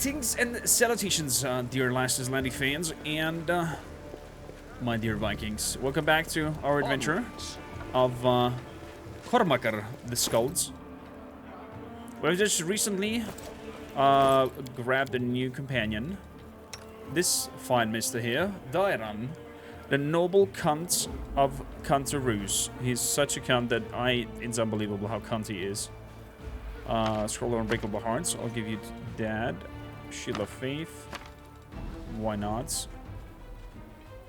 Greetings and salutations, dear last Azlanti fans and my dear Vikings. Welcome back to our adventure of Kormakr, the Skalds. We've just recently grabbed a new companion. This fine mister here, Dairan, the noble cunt of Cuntaroos. He's such a cunt that it's unbelievable how cunt he is. Scroll Unbreakable Hearts, I'll give you that. Shield of Faith, why not?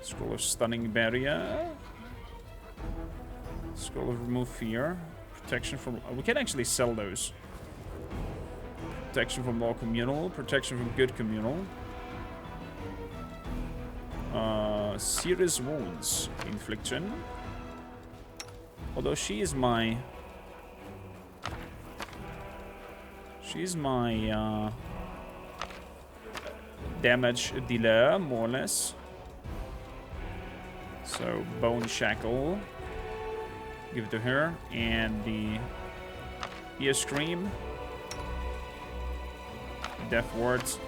Scroll of Stunning Barrier. Scroll of Remove Fear. Protection from... we can actually sell those. Protection from Law Communal, Protection from Good Communal. Serious Wounds Infliction. Although she is my... she's my damage dealer, more or less. So, Bone Shackle. Give it to her. And the Ear Scream. Death Wards.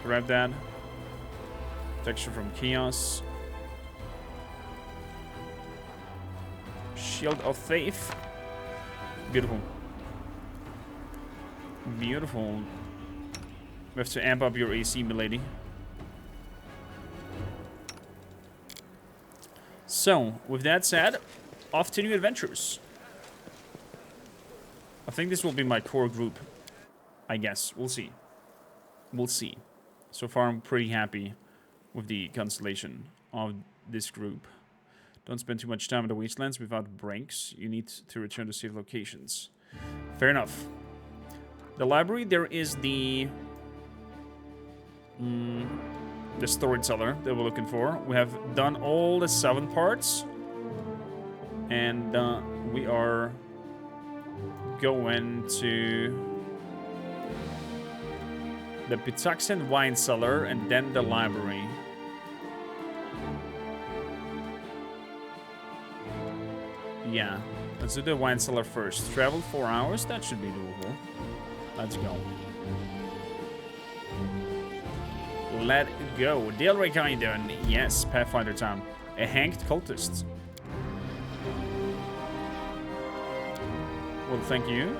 Grab that. Protection from Chaos. Shield of Faith. Beautiful. Beautiful. We have to amp up your AC, milady. So, with that said, off to new adventures. I think this will be my core group. I guess. We'll see. We'll see. So far, I'm pretty happy with the constellation of this group. Don't spend too much time in the wastelands without breaks. You need to return to safe locations. Fair enough. The library, there is the storage cellar that we're looking for. We have done all the 7 parts. And we are going to the Pituxent wine cellar and then the library. Yeah, let's do the wine cellar first. Travel 4 hours, that should be doable. Let's go. Let go. Delric, how you doing? Yes, Pathfinder time. A hanged cultist. Well, thank you.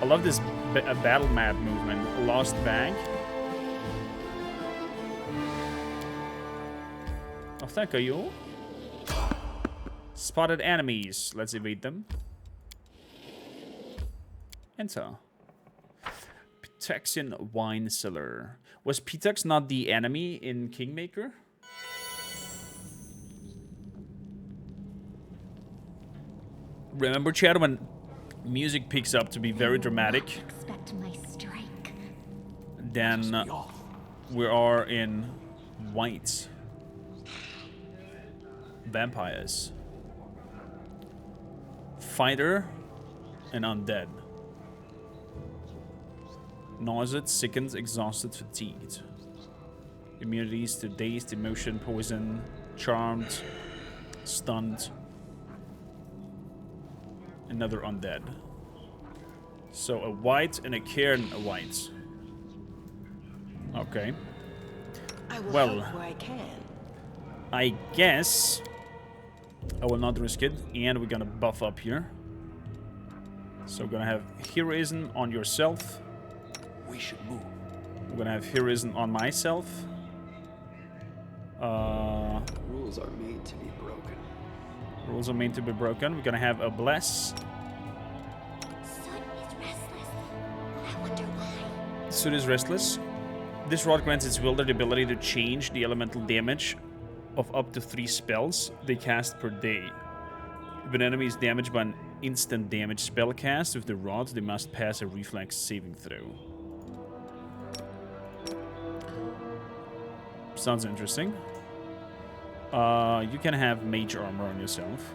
I love this battle map movement. Lost bag. Oh, thank you. Spotted enemies. Let's evade them. Enter. Pituxian wine cellar. Was Pitux not the enemy in Kingmaker? Remember, Chad, when music picks up to be very dramatic, expect my strike. Then we are in white. Vampires. Fighter and undead. Nauseous, sickened, exhausted, fatigued. Immunities to dazed, emotion, poison, charmed, stunned. Another undead. So a white and a cairn a white. Okay. I will well, help where I can. I guess I will not risk it, and we're gonna buff up here. So we're gonna have heroism on yourself. We should move. We're gonna have heroism on myself. Rules are made to be broken. Rules are made to be broken. We're gonna have a bless. Sun is restless. I wonder why. Sun is restless. This rod grants its wielder the ability to change the elemental damage of up to 3 spells they cast per day. If an enemy is damaged by an instant damage spell cast with the rod, they must pass a reflex saving throw. Sounds interesting. You can have mage armor on yourself.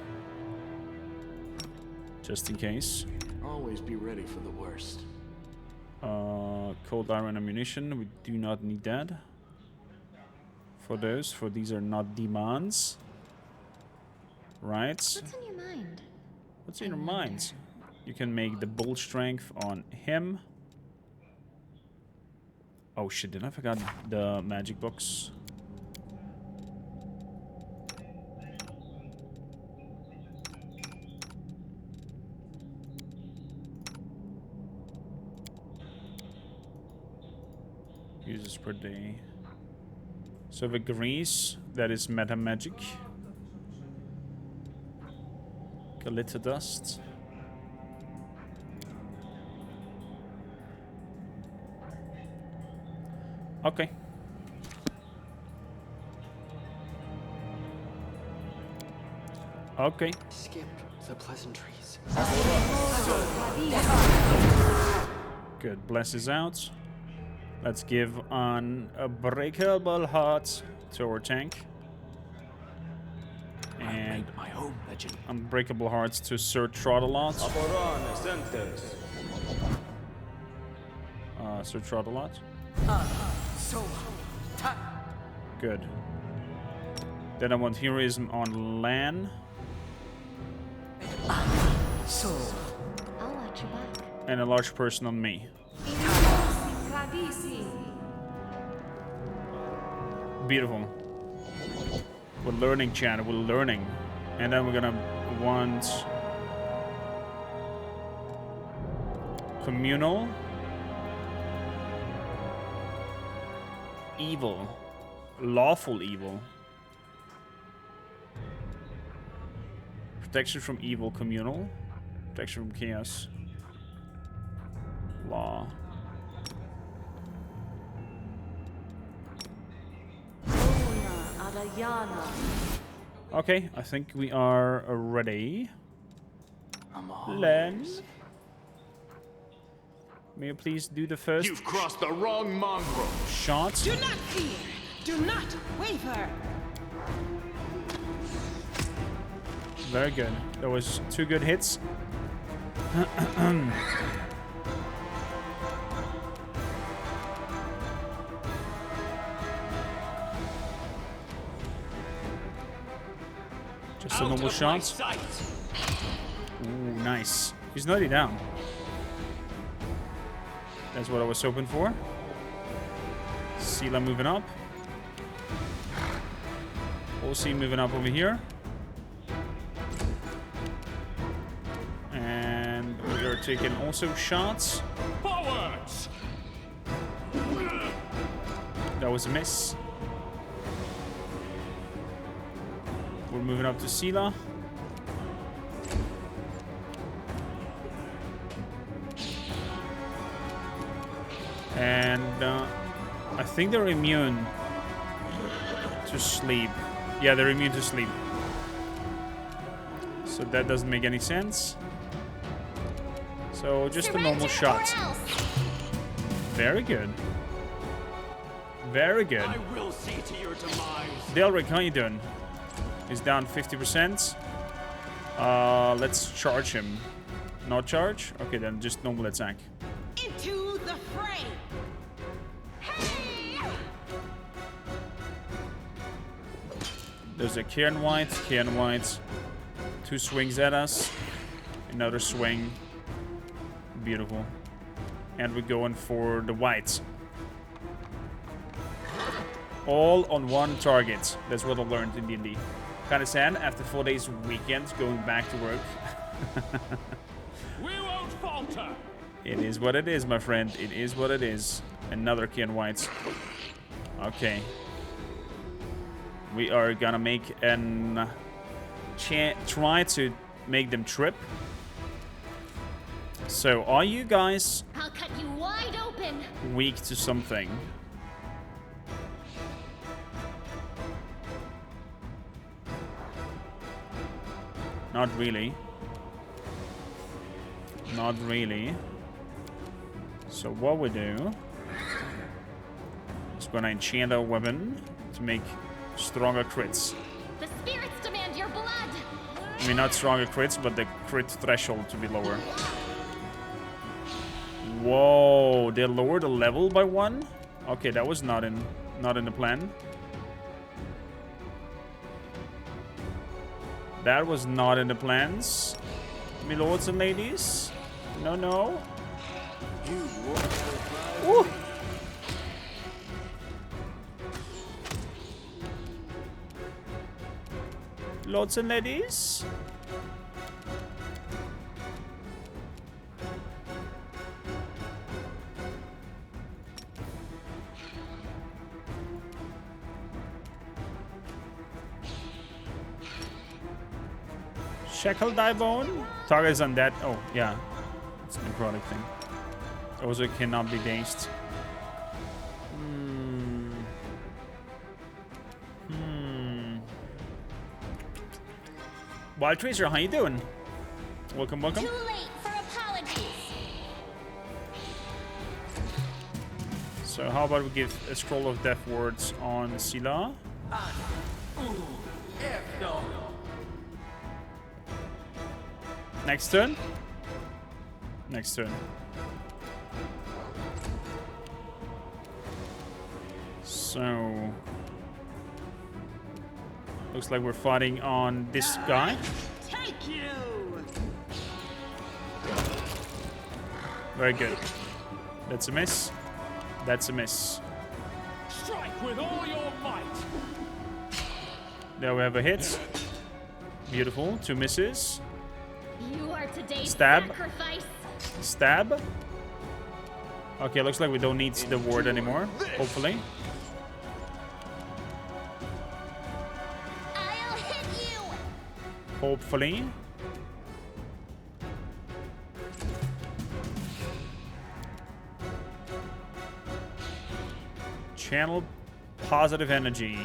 Just in case. Always be ready for the worst. Cold iron ammunition. We do not need that. For those. For these are not demands. Right. What's in your mind? What's in your minds? You can make the bull strength on him. Oh shit, did I forget the magic box? Uses per day. So the grease, that is meta magic. Glitter dust. Okay. Okay. Skip the pleasantries. Good. Blesses out. Let's give an unbreakable heart to our tank. And My home legend. unbreakable hearts to Sir Trot-a-lot. Sir Trot-a-lot. Good. Then I want heroism on LAN. I'll watch your back. And a large person on me. Beautiful. We're learning, chat. We're learning. And then we're gonna want communal, evil, lawful evil, protection from evil, communal, protection from chaos, law. Okay, I think we are ready. Len, may you please do the first You've crossed the wrong mongrel. shot? Do not fear. Do not waver. Very good. That was 2 good hits. Just a normal shot. Ooh, nice. He's nearly down. That's what I was hoping for. Sela moving up. OC moving up over here. And we are taking also shots. Forwards! That was a miss. We're moving up to Sela. And I think they're immune to sleep. Yeah, they're immune to sleep. So that doesn't make any sense. So just a normal shot. Very good. Very good. I will see to your demise. Delric, how you doing? He's down 50%. Let's charge him. Not charge? Okay, then just normal attack. Into the fray. There's a Cairn White. 2 swings at us. Another swing. Beautiful. And we're going for the whites. All on one target. That's what I learned in D&D. Kinda sad after 4 days weekend going back to work. We won't falter. It is what it is, my friend. It is what it is. Another Cairn Whites. Okay. We are gonna make an try to make them trip. So, are you guys I'll cut you wide open. weak to something? Not really. Not really. So what we do is gonna enchant our weapon to make stronger crits. The spirits demand your blood. I mean, not stronger crits, but the crit threshold to be lower. Whoa, they lowered the level by 1? Okay, that was not in the plan. That was not in the plans, my lords and ladies. No, no. Ooh. lords and ladies. Shackle Diebone. Target is undead. Oh, yeah. It's a necrotic thing. Also cannot be dazed. Wild Tracer, how you doing? Welcome, welcome. Too late for apologies. So how about we give a Scroll of Death Words on Sila? Next turn. Next turn. So looks like we're fighting on this guy. Take you! Very good. That's a miss. That's a miss. Strike with all your might. There we have a hit. Beautiful. 2 misses. You are today's Stab. sacrifice. Stab. Okay, looks like we don't need the ward anymore. Hopefully. I'll hit you. Hopefully. Channel positive energy.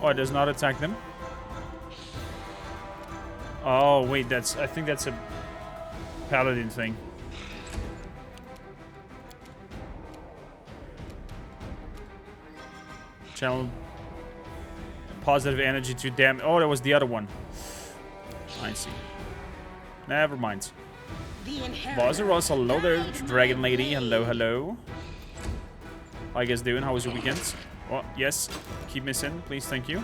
Oh, it does not attack them. Oh, wait, I think that's a paladin thing. Channel positive energy to damage. Oh, that was the other one. I see. Never mind. Vazaros, hello there, Dragon Lady. Hello, hello. How you guys doing? How was your weekend? Oh, yes. Keep missing, please. Thank you.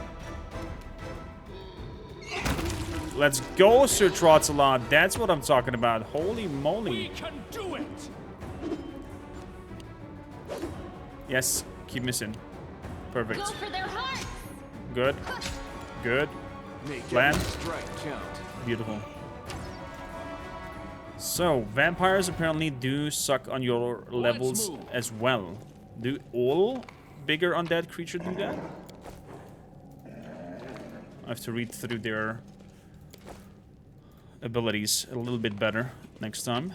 Let's go, Sir Trotsalot. That's what I'm talking about. Holy moly. We can do it. Yes, keep missing. Perfect. Go for their hearts. Good. Good. Make Plan. every strike count. Beautiful. So, vampires apparently do suck on your levels move. as well. Do all bigger undead creatures do that? I have to read through their abilities a little bit better next time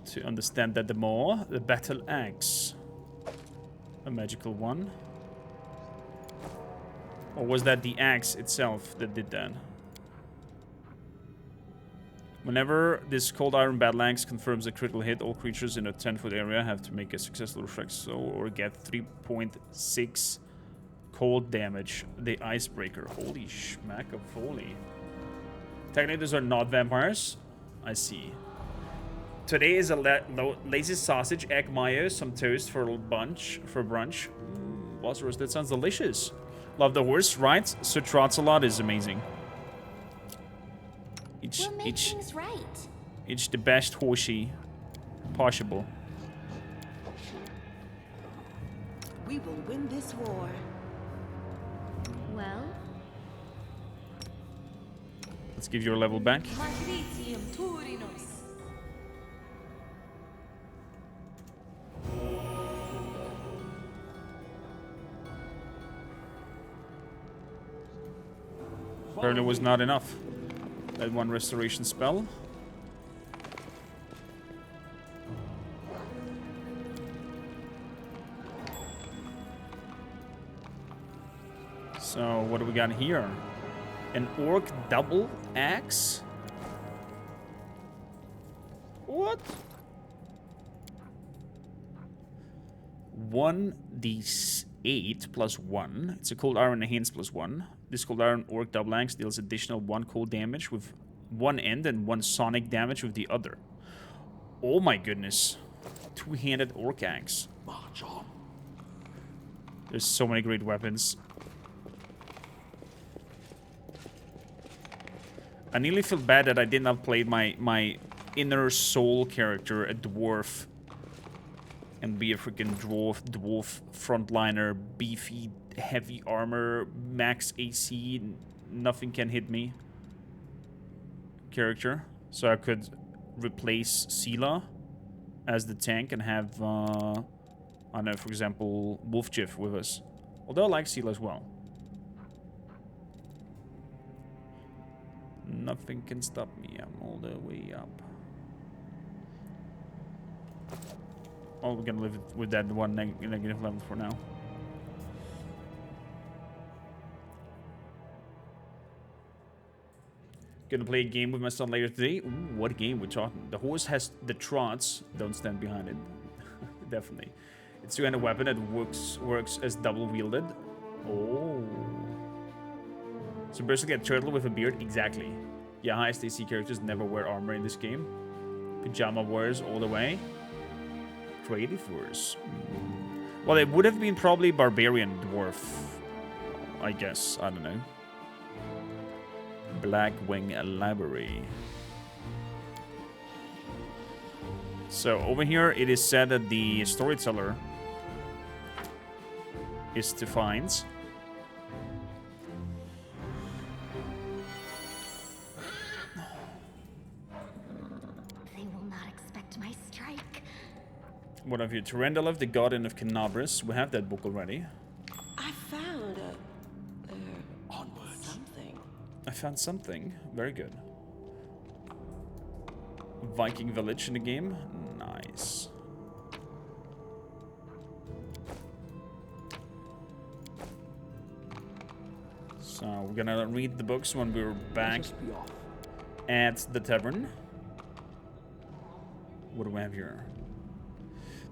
to understand that the more. The battle axe, a magical one, or was that the axe itself that did that? Whenever this cold iron battle axe confirms a critical hit, all creatures in a 10-foot area have to make a successful reflex or get 3.6 cold damage. The icebreaker. Holy schmack of foley. Technically, those are not vampires. I see. Today is a lazy sausage, egg mayo, some toast for brunch. Lazarus, that sounds delicious. Love the horse, right? Sir Trotsalot is amazing. We'll make things right. It's the best horsey possible. We will win this war. Well, Let's give your level back. Matricium Turinos. Apparently was not enough. That one restoration spell. So what do we got here? An orc double axe? What? 1d8 plus 1. It's a cold iron enhance plus 1. This cold iron orc double axe deals additional 1 cold damage with one end and 1 sonic damage with the other. Oh my goodness. Two-handed orc axe. March on. There's so many great weapons. I nearly feel bad that I did not play my inner soul character, a dwarf, and be a freaking dwarf frontliner, beefy, heavy armor, max AC, nothing can hit me character. So I could replace Sela as the tank and have, I don't know, for example, Wolfjiff with us. Although I like Sela as well. Nothing can stop me. I'm all the way up. Oh, we're gonna live with that one negative level for now. Gonna play a game with my son later today. Ooh, what game we're talking? The horse has the trots. Don't stand behind it. Definitely. It's a kind of weapon that works as double wielded. Oh. So basically a turtle with a beard. Exactly. Yeah, highest AC characters never wear armor in this game. Pajama warriors all the way. Creative force. Well, it would have been probably barbarian dwarf, I guess. I don't know. Blackwing Library. So over here, it is said that the storyteller is to find. They will not expect my strike. What have you? Tyrendalev, the guardian of Kenabris. We have that book already. I found Onwards. something. I found something. Very good. Viking village in the game. Nice. So we're gonna read the books when we're back Just be off. at the tavern. What do we have here?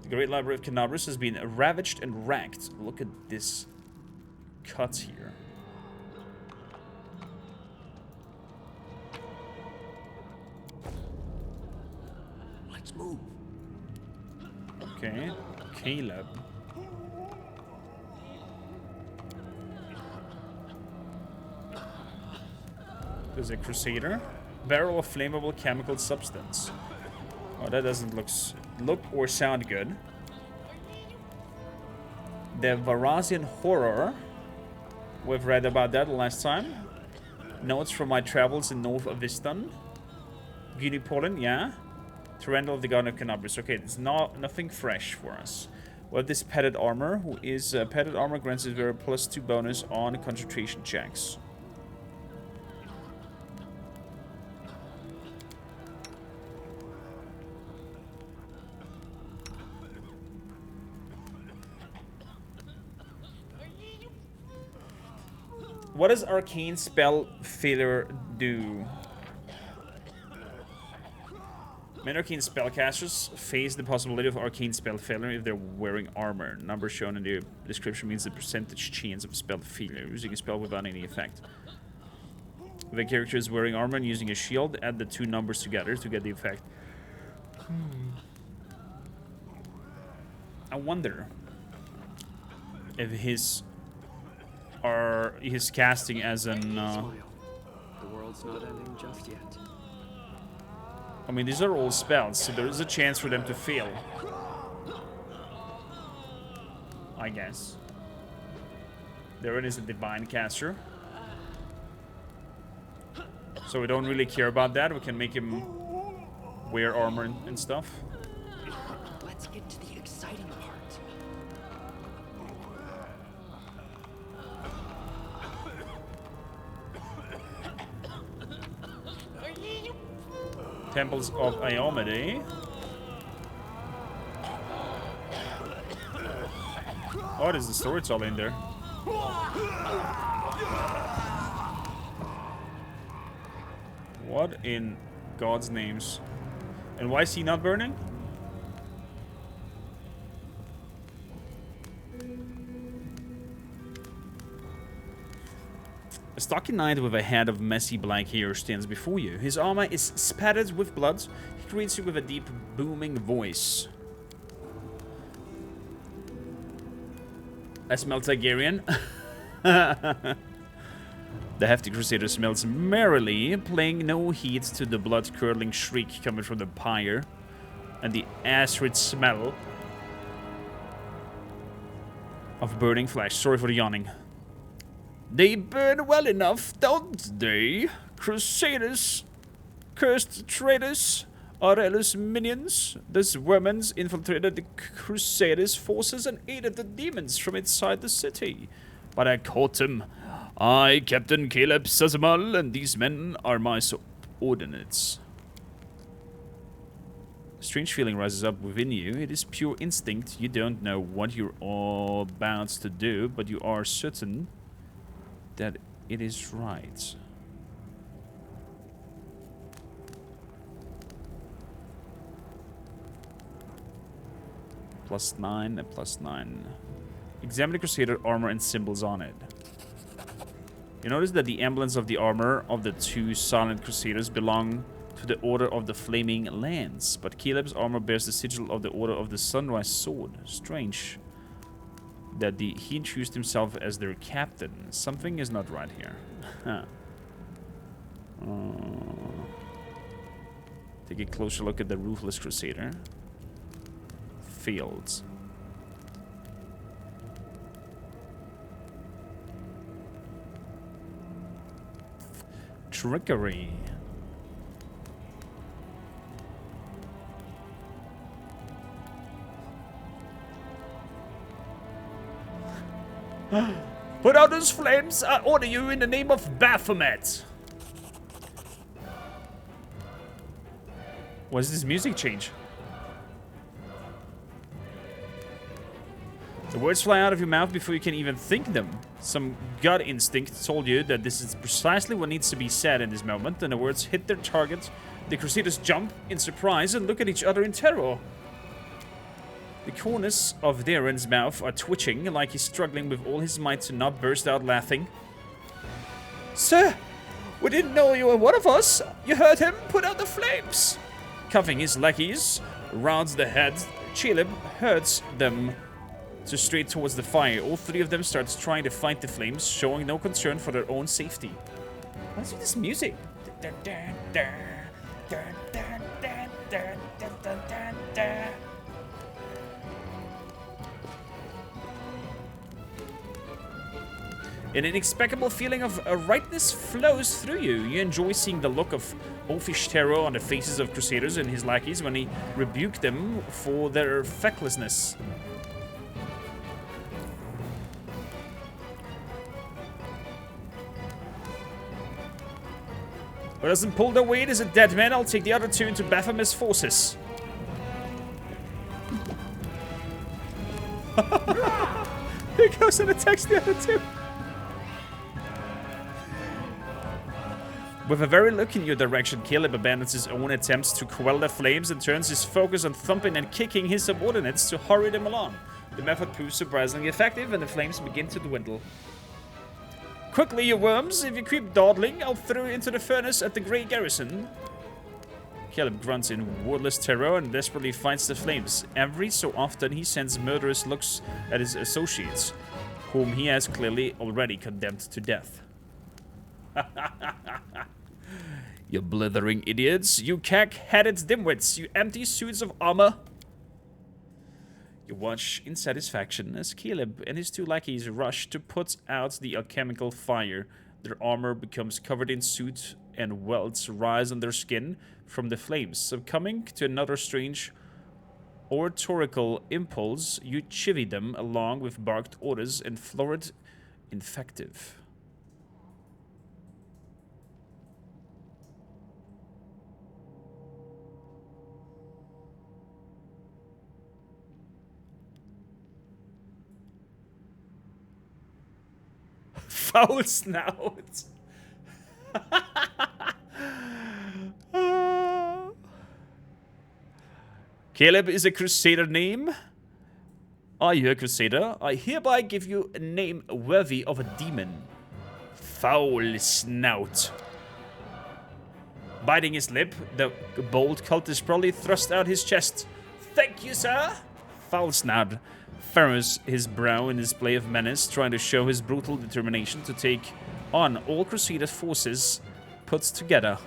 The great library of Kenabris has been ravaged and wrecked. Look at this cut here. Let's move. Okay, Caleb. There's a crusader. Barrel of flammable chemical substance. Oh, that doesn't look or sound good. The Varasian horror. We've read about that last time. Notes from my travels in North Avistan. Guinea Pollen, yeah. Tyrendal of the Garden of Kenabris. Okay, it's nothing fresh for us. Well, this padded armor, who is padded armor grants us a +2 bonus on concentration checks. What does arcane spell failure do? Many arcane spellcasters face the possibility of arcane spell failure if they're wearing armor. Number shown in the description means the percentage chance of spell failure, using a spell without any effect. If a character is wearing armor and using a shield, add the two numbers together to get the effect. I wonder if his casting as an Smile. The world's not ending just yet. I mean, these are all spells, so there is a chance for them to fail. I guess. There it is, a divine caster. So we don't really care about that. We can make him wear armor and stuff. Let's get to the exciting part. Temples of Iomede. Oh, there's the storytelling there. What in God's names? And why is he not burning? A stocky knight with a head of messy black hair stands before you. His armor is spattered with blood. He greets you with a deep, booming voice. I smell Tigerian. The hefty crusader smells merrily, paying no heed to the blood-curdling shriek coming from the pyre and the acrid smell of burning flesh. Sorry for the yawning. They burn well enough, don't they? Crusaders, cursed traitors, Aurelius minions. This vermins infiltrated the Crusaders' forces and aided the demons from inside the city. But I caught them. I, Captain Caleb Sazamal, and these men are my subordinates. A strange feeling rises up within you. It is pure instinct. You don't know what you're all about to do, but you are certain that it is right. +9 and +9. Examine the Crusader armor and symbols on it. You notice that the emblems of the armor of the two silent Crusaders belong to the Order of the Flaming Lance, but Caleb's armor bears the sigil of the Order of the Sunrise Sword. Strange that he introduced himself as their captain. Something is not right here. Huh. Take a closer look at the Ruthless Crusader. Fields. Trickery. Put out those flames! I order you in the name of Baphomet! Why does this music change? The words fly out of your mouth before you can even think them. Some gut instinct told you that this is precisely what needs to be said in this moment, and the words hit their target. The Crusaders jump in surprise and look at each other in terror. The corners of Darren's mouth are twitching, like he's struggling with all his might to not burst out laughing. Sir, we didn't know you were one of us. You heard him. Put out the flames. Cuffing his lackeys round the head, Caleb herds them to straight towards the fire. All three of them start trying to fight the flames, showing no concern for their own safety. What's with this music? An inexplicable feeling of rightness flows through you. You enjoy seeing the look of oafish terror on the faces of Crusaders and his lackeys when he rebuked them for their fecklessness. Who doesn't pull their weight is a dead man. I'll take the other two into Baphomet's forces. He goes and attacks the other two. With a very look in your direction, Caleb abandons his own attempts to quell the flames and turns his focus on thumping and kicking his subordinates to hurry them along. The method proves surprisingly effective, and the flames begin to dwindle. Quickly, you worms! If you keep dawdling, I'll throw you into the furnace at the Grey Garrison. Caleb grunts in wordless terror and desperately fights the flames. Every so often, he sends murderous looks at his associates, whom he has clearly already condemned to death. You blithering idiots, you cack-headed dimwits, you empty suits of armor. You watch in satisfaction as Caleb and his two lackeys rush to put out the alchemical fire. Their armor becomes covered in soot and welts rise on their skin from the flames. Succumbing to another strange oratorical impulse, you chivvy them along with barked orders and florid invective. Foul snout. Caleb is a crusader name. Are you a crusader? I hereby give you a name worthy of a demon. Foul snout. Biting his lip, the bold cultist probably thrust out his chest. Thank you, sir. Foul snout furrows his brow in display of menace, trying to show his brutal determination to take on all crusader forces put together.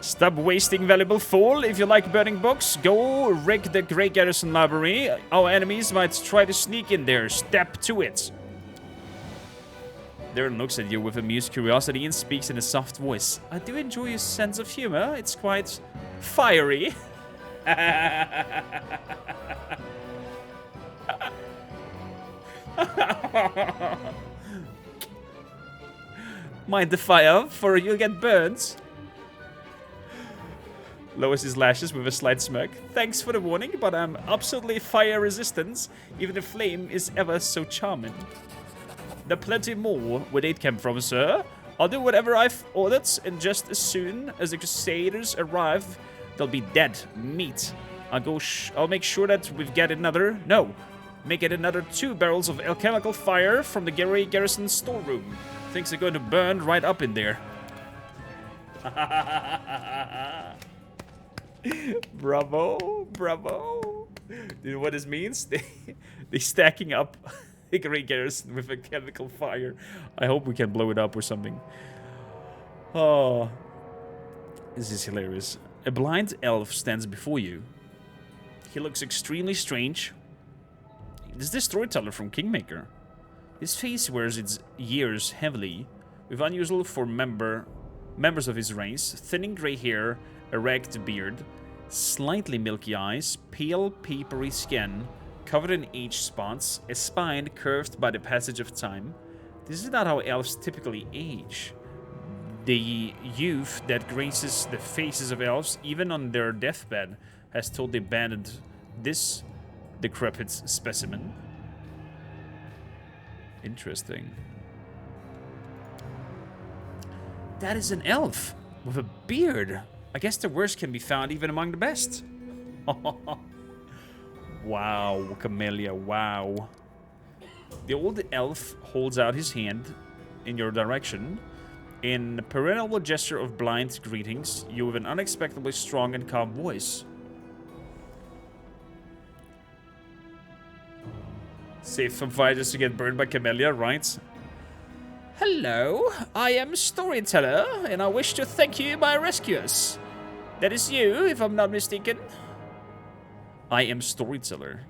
Stop wasting valuable fuel. If you like burning books, go wreck the Grey Garrison Library. Our enemies might try to sneak in there. Step to it. Darren looks at you with amused curiosity and speaks in a soft voice. I do enjoy your sense of humor. It's quite fiery. Mind the fire, for you'll get burned. Lowers his lashes with a slight smirk. Thanks for the warning, but I'm absolutely fire resistant. Even the flame is ever so charming. There are plenty more. Where they'd come from, sir. I'll do whatever I've ordered, and just as soon as the crusaders arrive, they'll be dead meat. I'll make sure that we've got another. No, make it another 2 barrels of alchemical fire from the Grey Garrison storeroom. Things are going to burn right up in there. Bravo, bravo. Do you know what this means? They're stacking up the Grey Garrison with a chemical fire. I hope we can blow it up or something. Oh, this is hilarious. A blind elf stands before you. He looks extremely strange. This is the storyteller from Kingmaker. His face wears its years heavily, with unusual for members of his race, thinning grey hair, erect beard, slightly milky eyes, pale papery skin, covered in age spots, a spine curved by the passage of time. This is not how elves typically age. The youth that graces the faces of elves, even on their deathbed, has totally abandoned this decrepit specimen. Interesting. That is an elf with a beard. I guess the worst can be found even among the best. Wow, Camellia, wow. The old elf holds out his hand in your direction. In a perennial gesture of blind greetings, you have an unexpectedly strong and calm voice. Safe from fighters to get burned by Camellia, right? Hello, I am Storyteller, and I wish to thank you, my rescuers. That is you, if I'm not mistaken. I am Storyteller.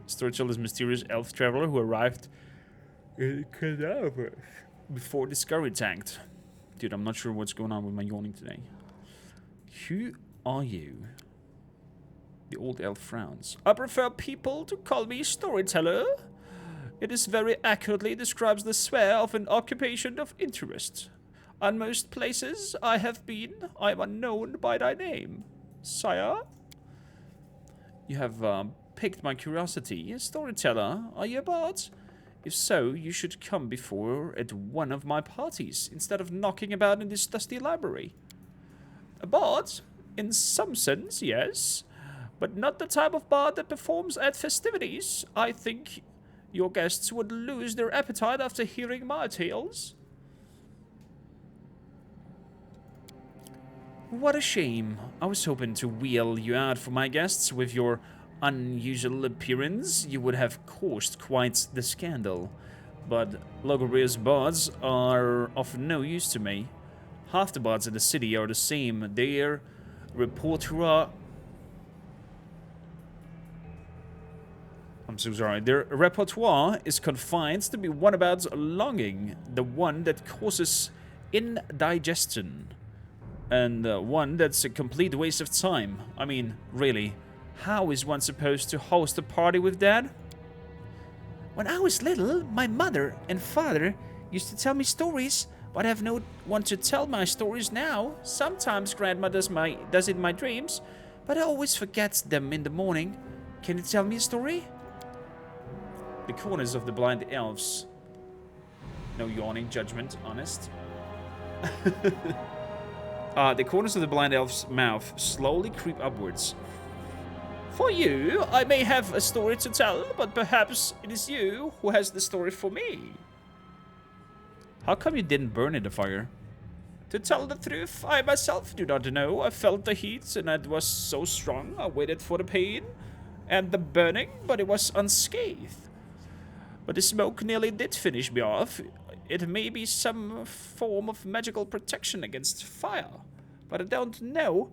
Storyteller is a mysterious elf traveler who arrived in Cadaver before the scurry tanked. Dude, I'm not sure what's going on with my yawning today. Who are you? The old elf frowns. I prefer people to call me Storyteller. It is very accurately describes the sphere of an occupation of interest. On most places I have been, I am unknown by thy name. Sire? You have piqued my curiosity. Storyteller, are you a bard? If so, you should come before at one of my parties, instead of knocking about in this dusty library. A bard? In some sense, yes. But not the type of bard that performs at festivities. I think your guests would lose their appetite after hearing my tales. What a shame. I was hoping to wheel you out for my guests. With your unusual appearance, you would have caused quite the scandal. But Logoria's bards are of no use to me. Half the bards in the city are the same. Their repertoire... I'm so sorry. Their repertoire is confined to be one about longing, the one that causes indigestion, and one that's a complete waste of time. I mean, really, how is one supposed to host a party with Dad? When I was little, my mother and father used to tell me stories, but I have no one to tell my stories now. Sometimes Grandma does it in my dreams, but I always forget them in the morning. Can you tell me a story? The corners of the blind elves. No yawning, judgment, honest. The corners of the blind elf's mouth slowly creep upwards. For you, I may have a story to tell, but perhaps it is you who has the story for me. How come you didn't burn in the fire? To tell the truth, I myself do not know. I felt the heat and it was so strong. I waited for the pain and the burning, but it was unscathed. But the smoke nearly did finish me off. It may be some form of magical protection against fire, but I don't know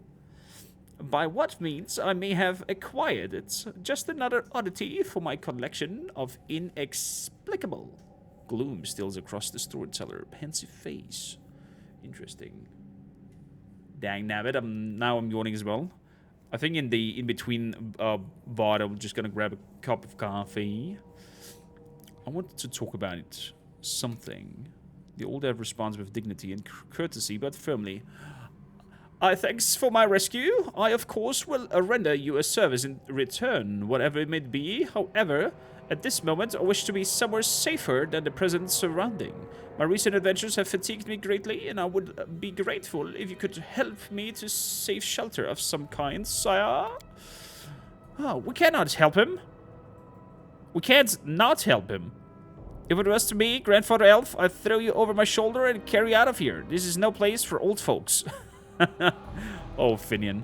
by what means I may have acquired it. Just another oddity for my collection of inexplicable. Gloom steals across the storyteller, pensive face. Interesting. Dang nabbit, now I'm yawning as well. I think in the in-between VOD, I'm just gonna grab a cup of coffee. I wanted to talk about it. Something. The old elf responds with dignity and courtesy, but firmly. Thanks for my rescue. I, of course, will render you a service in return, whatever it may be. However, at this moment, I wish to be somewhere safer than the present surrounding. My recent adventures have fatigued me greatly, and I would be grateful if you could help me to safe shelter of some kind, sire. Oh, we cannot help him. We can't not help him. If it was to me, Grandfather Elf, I'd throw you over my shoulder and carry you out of here. This is no place for old folks. Oh, Finian.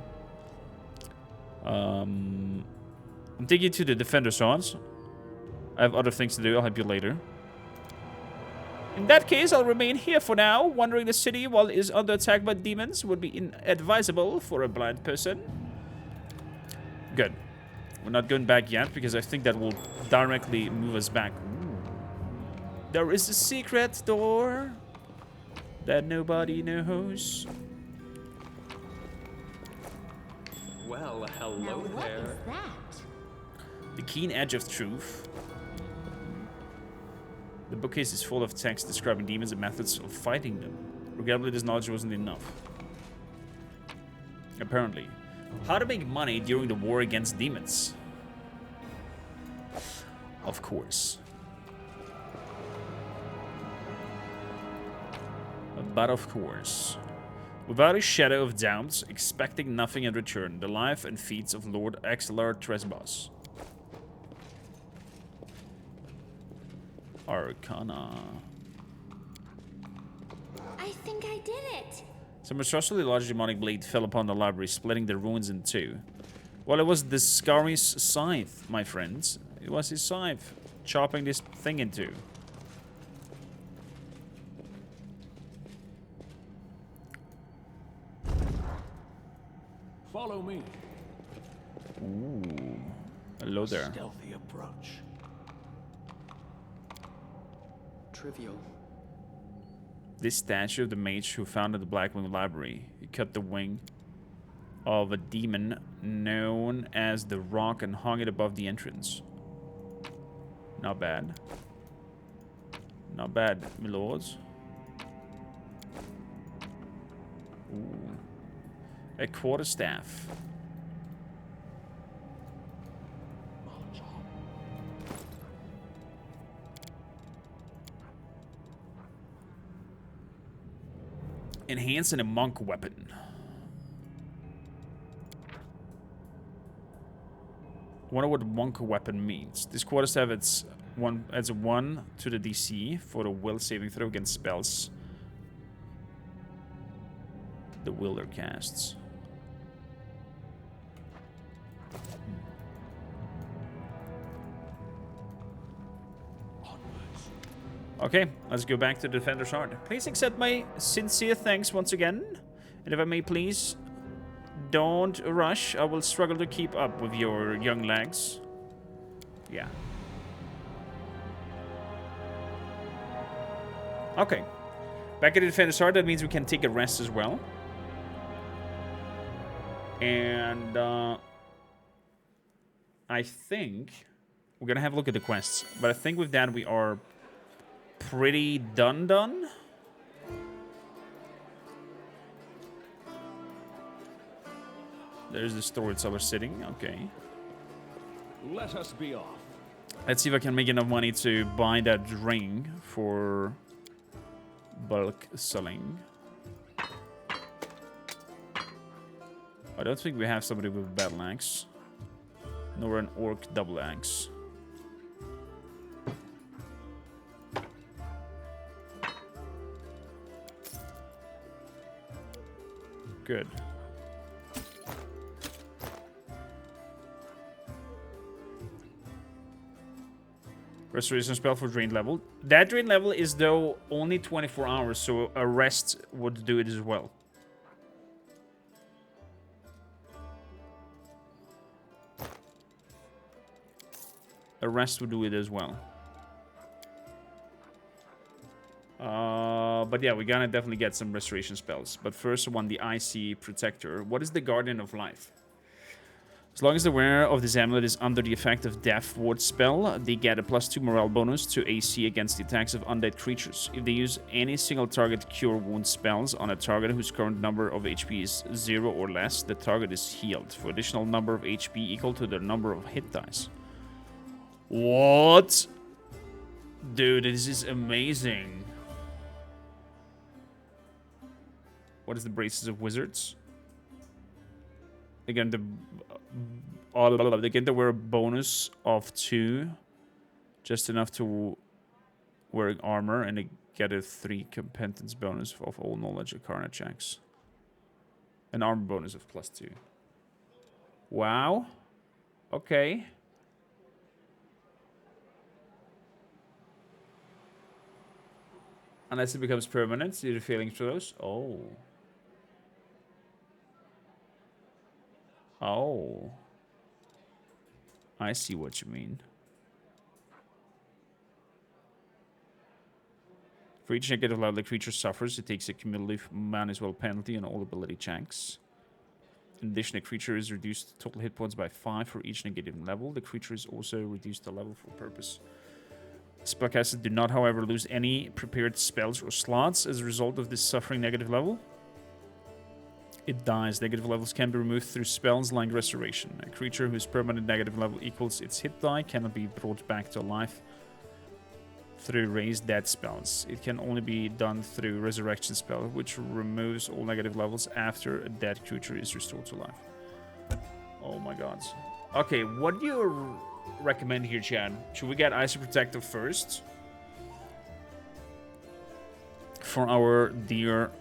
I'm taking you to the Defender Swords. I have other things to do. I'll help you later. In that case, I'll remain here for now. Wandering the city while it is under attack by demons would be inadvisable for a blind person. Good. We're not going back yet because I think that will directly move us back. Ooh. There is a secret door that nobody knows. Well, hello Now what there. is that? The keen edge of truth. The bookcase is full of text describing demons and methods of fighting them. Regrettably, this knowledge wasn't enough. Apparently. How to make money during the war against demons. Of course. But of course. Without a shadow of doubt, expecting nothing in return, the life and feats of Lord Axelar Tresbos. Arcana. I think I did it. Some monstrosely large demonic blade fell upon the library, splitting the ruins in two. Well, it was the Scari's scythe, my friends. It was his scythe, chopping this thing in two. Follow me. Ooh. Hello there. Stealthy approach. Trivial. This statue of the mage who founded the Blackwing Library. He cut the wing of a demon known as the Rock and hung it above the entrance. Not bad. Not bad, my lords. Ooh. A quarterstaff. Enhance and a monk weapon. I wonder what monk weapon means. This quarterstaff adds a 1 to the DC for the will saving throw against spells the wielder casts. Okay, let's go back to the Defender's Heart. Please accept my sincere thanks once again. And if I may please, don't rush. I will struggle to keep up with your young legs. Yeah. Okay. Back at the Defender's Heart, that means we can take a rest as well. And I think we're gonna have a look at the quests. But I think with that we are pretty done. There's the storage cellar sitting. Okay. Let us be off. Let's see if I can make enough money to buy that ring for bulk selling. I don't think we have somebody with a battle axe. Nor an orc double axe. Good. Restoration spell for drain level. That drain level is, though, only 24 hours, so a rest would do it as well. A rest would do it as well. But yeah, we're gonna definitely get some restoration spells. But first one, the Icy Protector. What is the Guardian of Life? As long as the wearer of this amulet is under the effect of Death Ward spell, they get a +2 morale bonus to AC against the attacks of undead creatures. If they use any single target Cure Wound spells on a target whose current number of HP is 0 or less, the target is healed for additional number of HP equal to their number of hit dice. What? Dude, this is amazing. What is the Braces of Wizards? Again, they get to wear a bonus of 2, just enough to wear armor, and they get a 3 competence bonus of all knowledge arcana checks. An armor bonus of +2. Wow. Okay. Unless it becomes permanent, due to failing throws. Oh. Oh. I see what you mean. For each negative level the creature suffers, it takes a cumulative -1 penalty on all ability checks. In addition, the creature is reduced total hit points by 5 for each negative level. The creature is also reduced to level for purpose. Spellcasters do not, however, lose any prepared spells or slots as a result of this suffering negative level. It dies. Negative levels can be removed through spells like Restoration. A creature whose permanent negative level equals its hit die cannot be brought back to life through raised dead spells. It can only be done through Resurrection spell, which removes all negative levels after a dead creature is restored to life. Oh my god. Okay, what do you recommend here, Chad? Should we get Icy Protector first? For our dear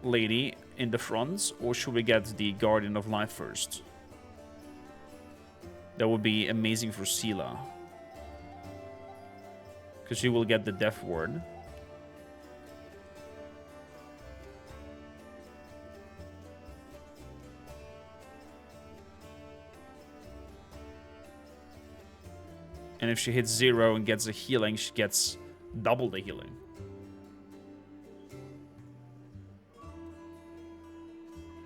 lady in the front, or should we get the Guardian of Life first? That would be amazing for Sela, because she will get the Death Ward. And if she hits 0 and gets a healing, she gets double the healing.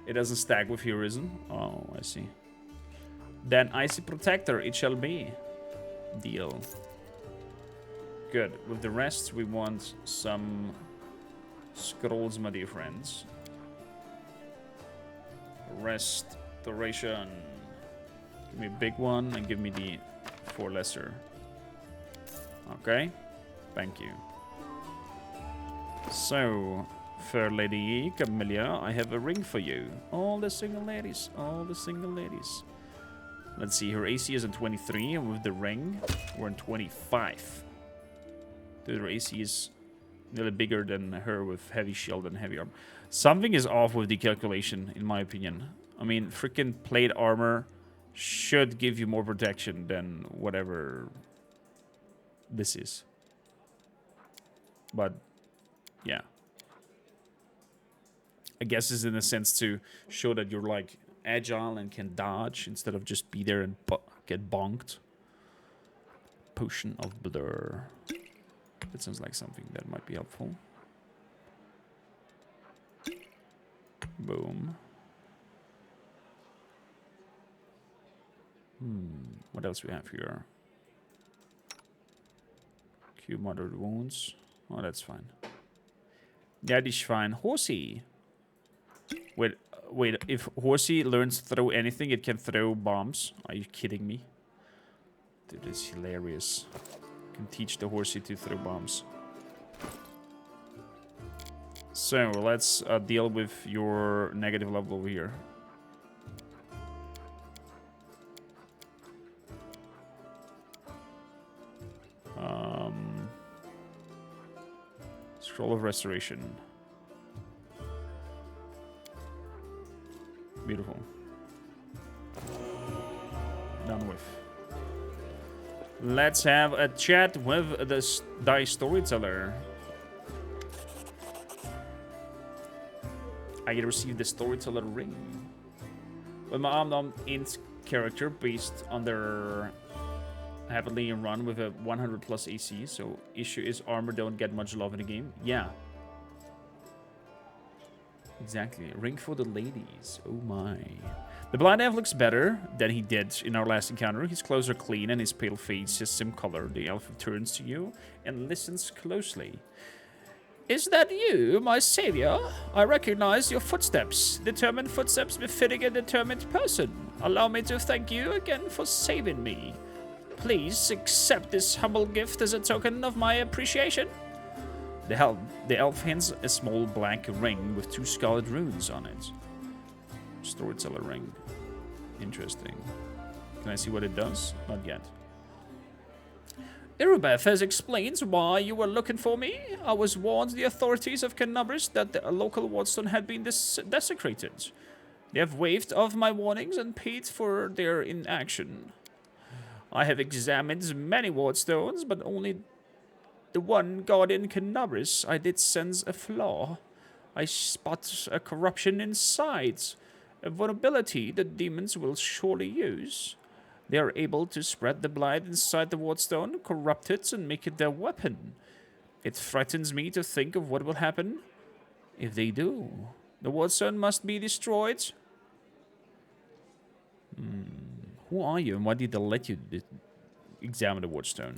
It doesn't stack with your Risen. Oh, I see. Then Icy Protector, it shall be. Deal. Good. With the rest, we want some scrolls, my dear friends. Restoration. Give me a big one and give me the 4 lesser. Okay. Thank you. So, fair lady Camilla, I have a ring for you. All the single ladies. All the single ladies. Let's see. Her AC is in 23, and with the ring, we're in 25. Dude, her AC is nearly bigger than her with heavy shield and heavy armor. Something is off with the calculation, in my opinion. I mean, freaking plate armor should give you more protection than whatever this is. But, yeah. I guess it's in a sense to show that you're, like, agile and can dodge instead of just be there and get bonked. Potion of Blur. That sounds like something that might be helpful. Boom. What else we have here? Cure moderate wounds. Oh, that's fine. That is fine. Horsey. Wait. If Horsey learns to throw anything, it can throw bombs. Are you kidding me? Dude, it's hilarious. Can teach the Horsey to throw bombs. So let's deal with your negative level over here. Scroll of Restoration. Beautiful. Done with. Let's have a chat with the dice storyteller. I received the storyteller ring. With my armed int character based on their heavily run with a 100 plus AC, so issue is armor don't get much love in the game. Yeah. Exactly. Ring for the ladies. Oh my. The blind elf looks better than he did in our last encounter. His clothes are clean and his pale face is sim color. The elf turns to you and listens closely. Is that you, my savior? I recognize your footsteps. Determined footsteps befitting a determined person. Allow me to thank you again for saving me. Please accept this humble gift as a token of my appreciation. The elf hands a small black ring with 2 scarlet runes on it. Storyteller ring. Interesting. Can I see what it does? Not yet. Irubeth has explained why you were looking for me. I was warned the authorities of Kormakr that the local wardstone had been desecrated. They have waived off my warnings and paid for their inaction. I have examined many wardstones, but only the one guarding Kormakr I did sense a flaw. I spot a corruption inside, a vulnerability that demons will surely use. They are able to spread the blight inside the wardstone, corrupt it, and make it their weapon. It frightens me to think of what will happen if they do. The wardstone must be destroyed. Who are you and why did they let you examine the wardstone?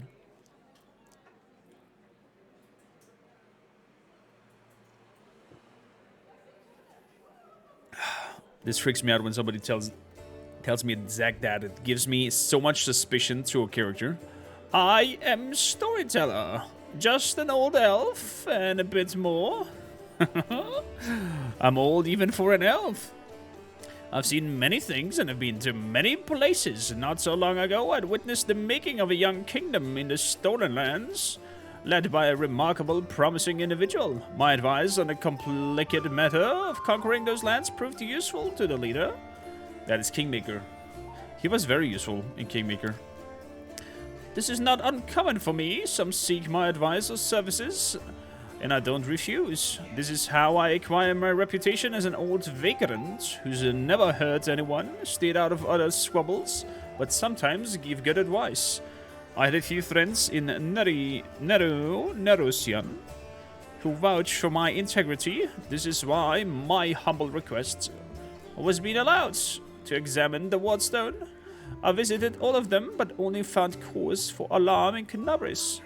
This freaks me out when somebody tells me exact that. It gives me so much suspicion to a character. I am storyteller. Just an old elf and a bit more. I'm old even for an elf. I've seen many things and have been to many places. Not so long ago, I'd witnessed the making of a young kingdom in the Stolen Lands, led by a remarkable, promising individual. My advice on the complicated matter of conquering those lands proved useful to the leader. That is Kingmaker. He was very useful in Kingmaker. This is not uncommon for me. Some seek my advice or services, and I don't refuse. This is how I acquire my reputation as an old vagrant who's never hurt anyone, stayed out of other squabbles, but sometimes give good advice. I had a few friends in Nerosian who vouch for my integrity. This is why my humble request was being allowed to examine the wardstone. I visited all of them, but only found cause for alarm in Kormakr.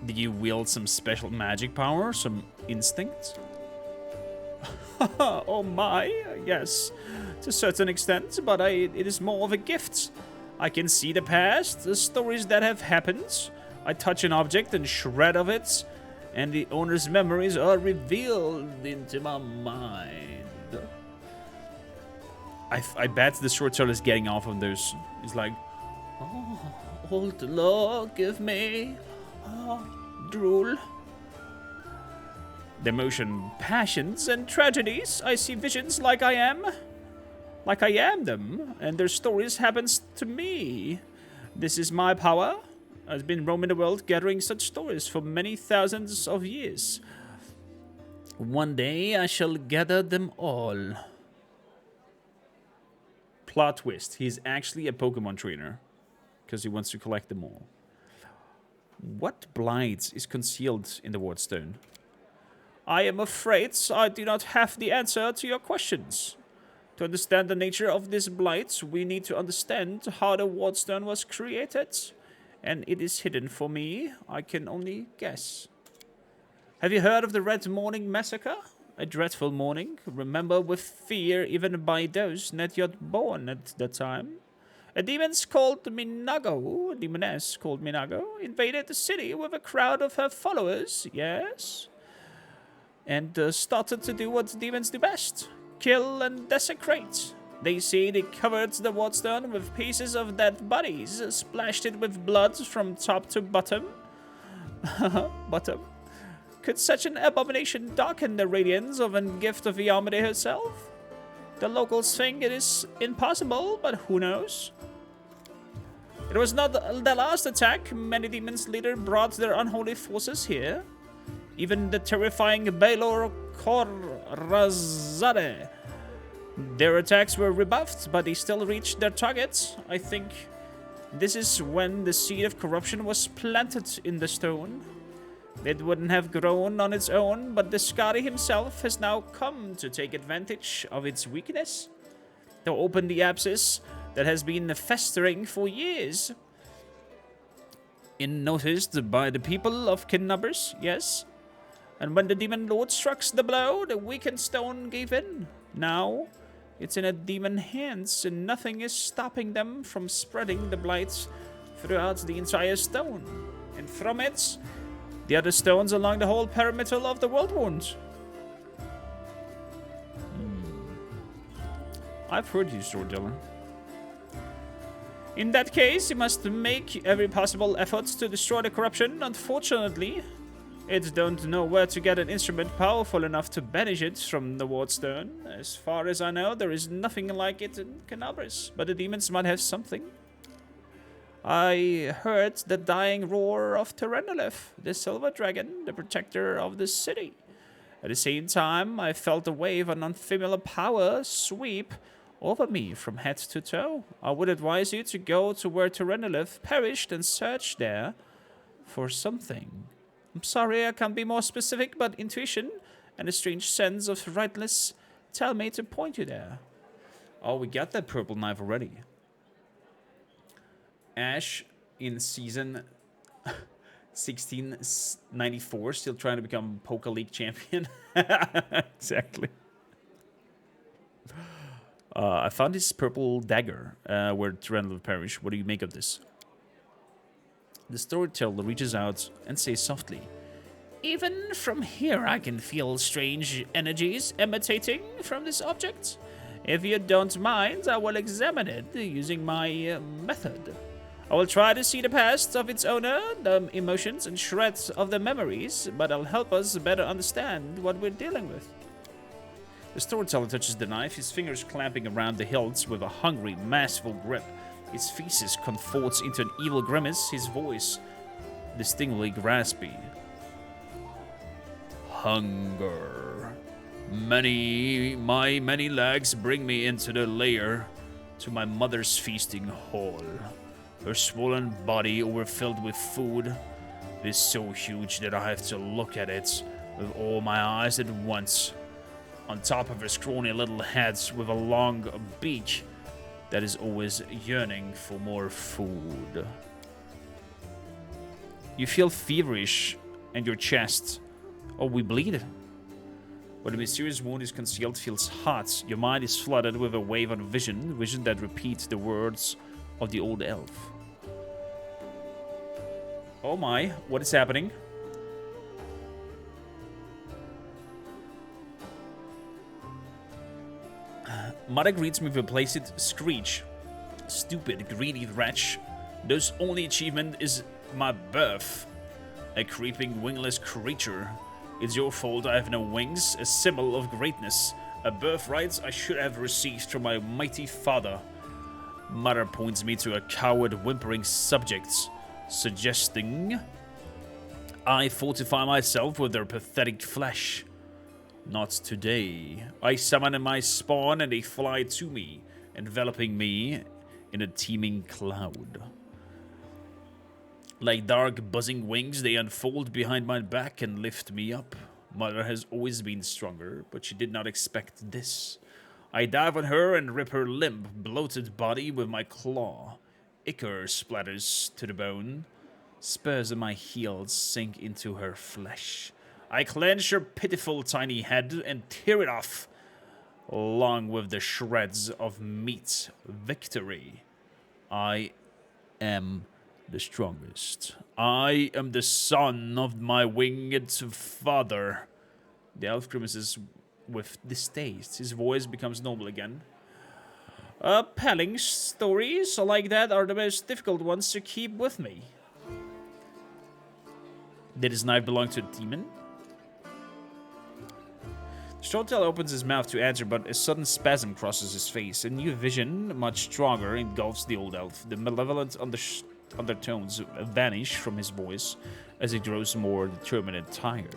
Did you wield some special magic power, some instinct? Oh my, yes, to a certain extent, but it is more of a gift. I can see the past, the stories that have happened. I touch an object and shred of it, and the owner's memories are revealed into my mind. I bet the storyteller is getting off on those. He's like, oh, old law, give me drool. The emotion, passions, and tragedies. I see visions like I am them, and their stories happens to me. This is my power. I've been roaming the world gathering such stories for many thousands of years. One day I shall gather them all. Plot twist. He's actually a Pokemon trainer because he wants to collect them all. What blight is concealed in the wardstone? I am afraid I do not have the answer to your questions. To understand the nature of this blight, we need to understand how the wardstone was created, and it is hidden for me. I can only guess. Have you heard of the Red Morning Massacre? A dreadful morning, remembered with fear even by those not yet born at that time. A demoness called Minago, invaded the city with a crowd of her followers, yes, and started to do what demons do best. Kill and desecrate. They say they covered the wardstone with pieces of dead bodies, splashed it with blood from top to bottom. Could such an abomination darken the radiance of a gift of Yamade herself? The locals think it is impossible, but who knows? It was not the last attack. Many demons' leader brought their unholy forces here. Even the terrifying Baylor Khorazade. Their attacks were rebuffed, but they still reached their targets. I think this is when the seed of corruption was planted in the stone. It wouldn't have grown on its own, but the Skadi himself has now come to take advantage of its weakness. To open the abscess that has been festering for years. Unnoticed by the people of kin numbers, yes. And when the demon lord struck the blow, the weakened stone gave in. Now, it's in a demon hands, and nothing is stopping them from spreading the blight throughout the entire stone. And from it, the other stones along the whole perimeter of the world wound. I've heard you, storyteller. In that case, you must make every possible effort to destroy the corruption. Unfortunately, it don't know where to get an instrument powerful enough to banish it from the wardstone. As far as I know, there is nothing like it in Canabris, but the demons might have something. I heard the dying roar of Terendalef, the silver dragon, the protector of the city. At the same time, I felt a wave of unfamiliar power sweep over me from head to toe. I would advise you to go to where Terendalef perished and search there for something. I'm sorry I can't be more specific, but intuition and a strange sense of rightness tell me to point you there. Oh, we got that purple knife already. Ash in season 1694, still trying to become Poker League champion. Exactly. I found this purple dagger where Terendalef perished. What do you make of this? The storyteller reaches out and says softly, "Even from here I can feel strange energies emanating from this object. If you don't mind, I will examine it using my method. I will try to see the past of its owner, the emotions and shreds of the memories, but it'll help us better understand what we're dealing with." The storyteller touches the knife, his fingers clamping around the hilts with a hungry, masterful grip. His faces contorts into an evil grimace, his voice distinctly graspy. Hunger. My many legs bring me into the lair, to my mother's feasting hall. Her swollen body overfilled with food is so huge that I have to look at it with all my eyes at once. On top of her scrawny little head with a long beak that is always yearning for more food. You feel feverish and your chest. Oh, we bleed. Where the mysterious wound is concealed feels hot. Your mind is flooded with a wave of vision that repeats the words of the old elf. Oh my, what is happening? Mother greets me with a placid screech. Stupid, greedy wretch. Those only achievement is my birth. A creeping, wingless creature. It's your fault I have no wings, a symbol of greatness. A birthright I should have received from my mighty father. Mother points me to a coward, whimpering subject, suggesting I fortify myself with their pathetic flesh. Not today. I summon my spawn and they fly to me, enveloping me in a teeming cloud. Like dark buzzing wings, they unfold behind my back and lift me up. Mother has always been stronger, but she did not expect this. I dive on her and rip her limp, bloated body with my claw. Ichor splatters to the bone. Spurs of my heels sink into her flesh. I clench her pitiful tiny head and tear it off, along with the shreds of meat. Victory. I am the strongest. I am the son of my winged father. The elf grimaces with distaste. His voice becomes normal again. Pelling stories like that are the most difficult ones to keep with me. Did his knife belong to a demon? Storyteller opens his mouth to answer, but a sudden spasm crosses his face. A new vision, much stronger, engulfs the old elf. The malevolent undertones vanish from his voice as he grows more determined and tired.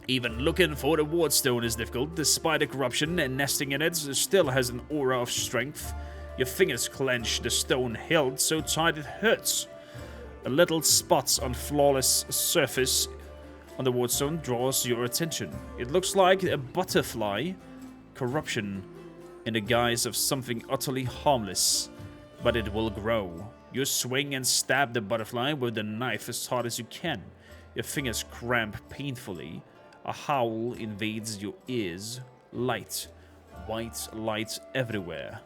Even looking for the wardstone is difficult. Despite the corruption and nesting in it, it still has an aura of strength. Your fingers clench, the stone held so tight it hurts. A little spot on flawless surface on the wardstone draws your attention. It looks like a butterfly. Corruption in the guise of something utterly harmless, but it will grow. You swing and stab the butterfly with the knife as hard as you can. Your fingers cramp painfully. A howl invades your ears. Light. White light everywhere.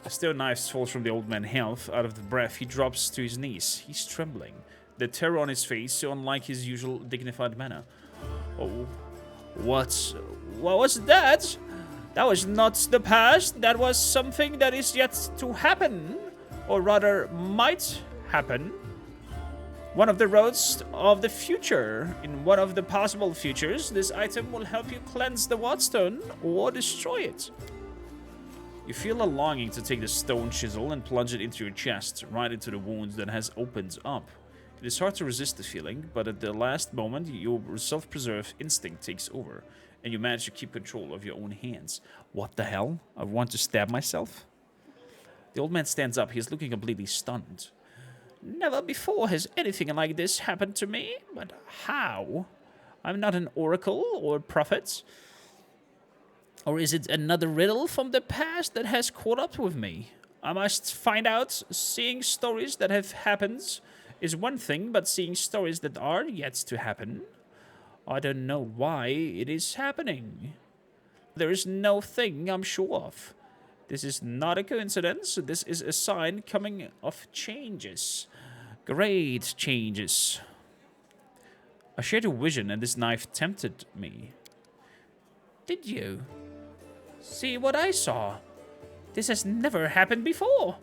A stone knife falls from the old man's hand. Out of the breath, he drops to his knees. He's trembling. The terror on his face, so unlike his usual dignified manner. Oh, what was that? That was not the past. That was something that is yet to happen. Or rather, might happen. One of the roads of the future. In one of the possible futures, this item will help you cleanse the wardstone or destroy it. You feel a longing to take the stone chisel and plunge it into your chest, right into the wound that has opened up. It is hard to resist the feeling, but at the last moment, your self-preserve instinct takes over, and you manage to keep control of your own hands. What the hell? I want to stab myself? The old man stands up. He is looking completely stunned. Never before has anything like this happened to me, but how? I'm not an oracle or prophet. Or is it another riddle from the past that has caught up with me? I must find out. Seeing stories that have happened is one thing, but seeing stories that are yet to happen, I don't know why it is happening. There is no thing I'm sure of. This is not a coincidence. This is a sign coming of changes. Great changes. I shared a vision and this knife tempted me. Did you? See what I saw? This has never happened before.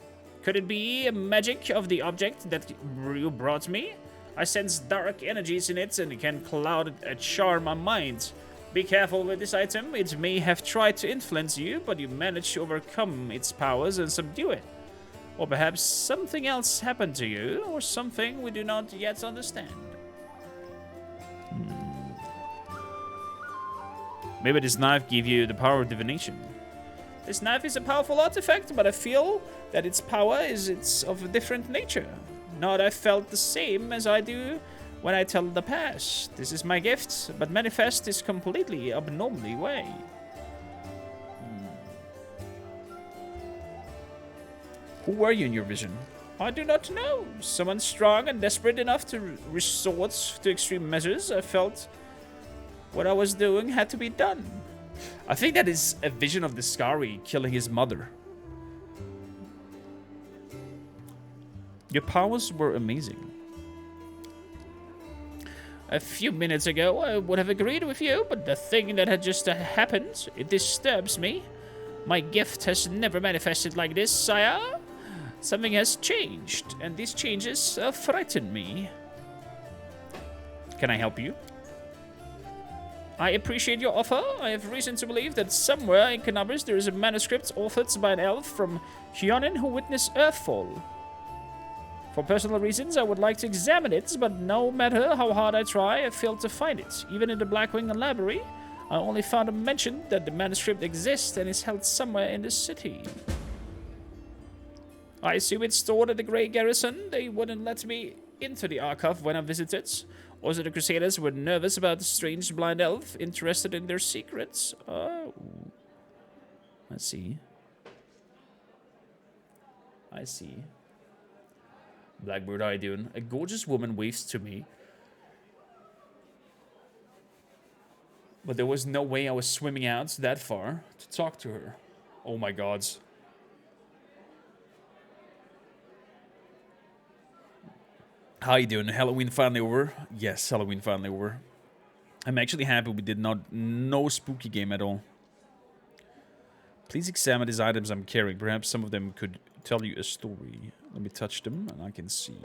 Could it be a magic of the object that you brought me? I sense dark energies in it and it can cloud and charm my mind. Be careful with this item. It may have tried to influence you, but you managed to overcome its powers and subdue it. Or perhaps something else happened to you, or something we do not yet understand. Maybe this knife gave you the power of divination. This knife is a powerful artifact, but I feel that its power is of a different nature. Not I felt the same as I do when I tell the past. This is my gift, but manifest is completely abnormally way. Who were you in your vision? I do not know. Someone strong and desperate enough to resort to extreme measures. I felt what I was doing had to be done. I think that is a vision of the Skari killing his mother. Your powers were amazing. A few minutes ago, I would have agreed with you, but the thing that had just happened, it disturbs me. My gift has never manifested like this, sire. Something has changed, and these changes frighten me. Can I help you? I appreciate your offer. I have reason to believe that somewhere in Kormakr there is a manuscript authored by an elf from Hyonin who witnessed Earthfall. For personal reasons, I would like to examine it, but no matter how hard I try, I failed to find it. Even in the Blackwing Library, I only found a mention that the manuscript exists and is held somewhere in the city. I assume it's stored at the Grey Garrison. They wouldn't let me into the archive when I visited. Also, the Crusaders were nervous about the strange blind elf, interested in their secrets. Oh. I see. I see. Blackbird, how are you doing? A gorgeous woman waves to me. But there was no way I was swimming out that far to talk to her. Oh my god. How you doing? Halloween finally over? Yes, Halloween finally over. I'm actually happy we did no spooky game at all. Please examine these items I'm carrying. Perhaps some of them could tell you a story. Let me touch them and I can see.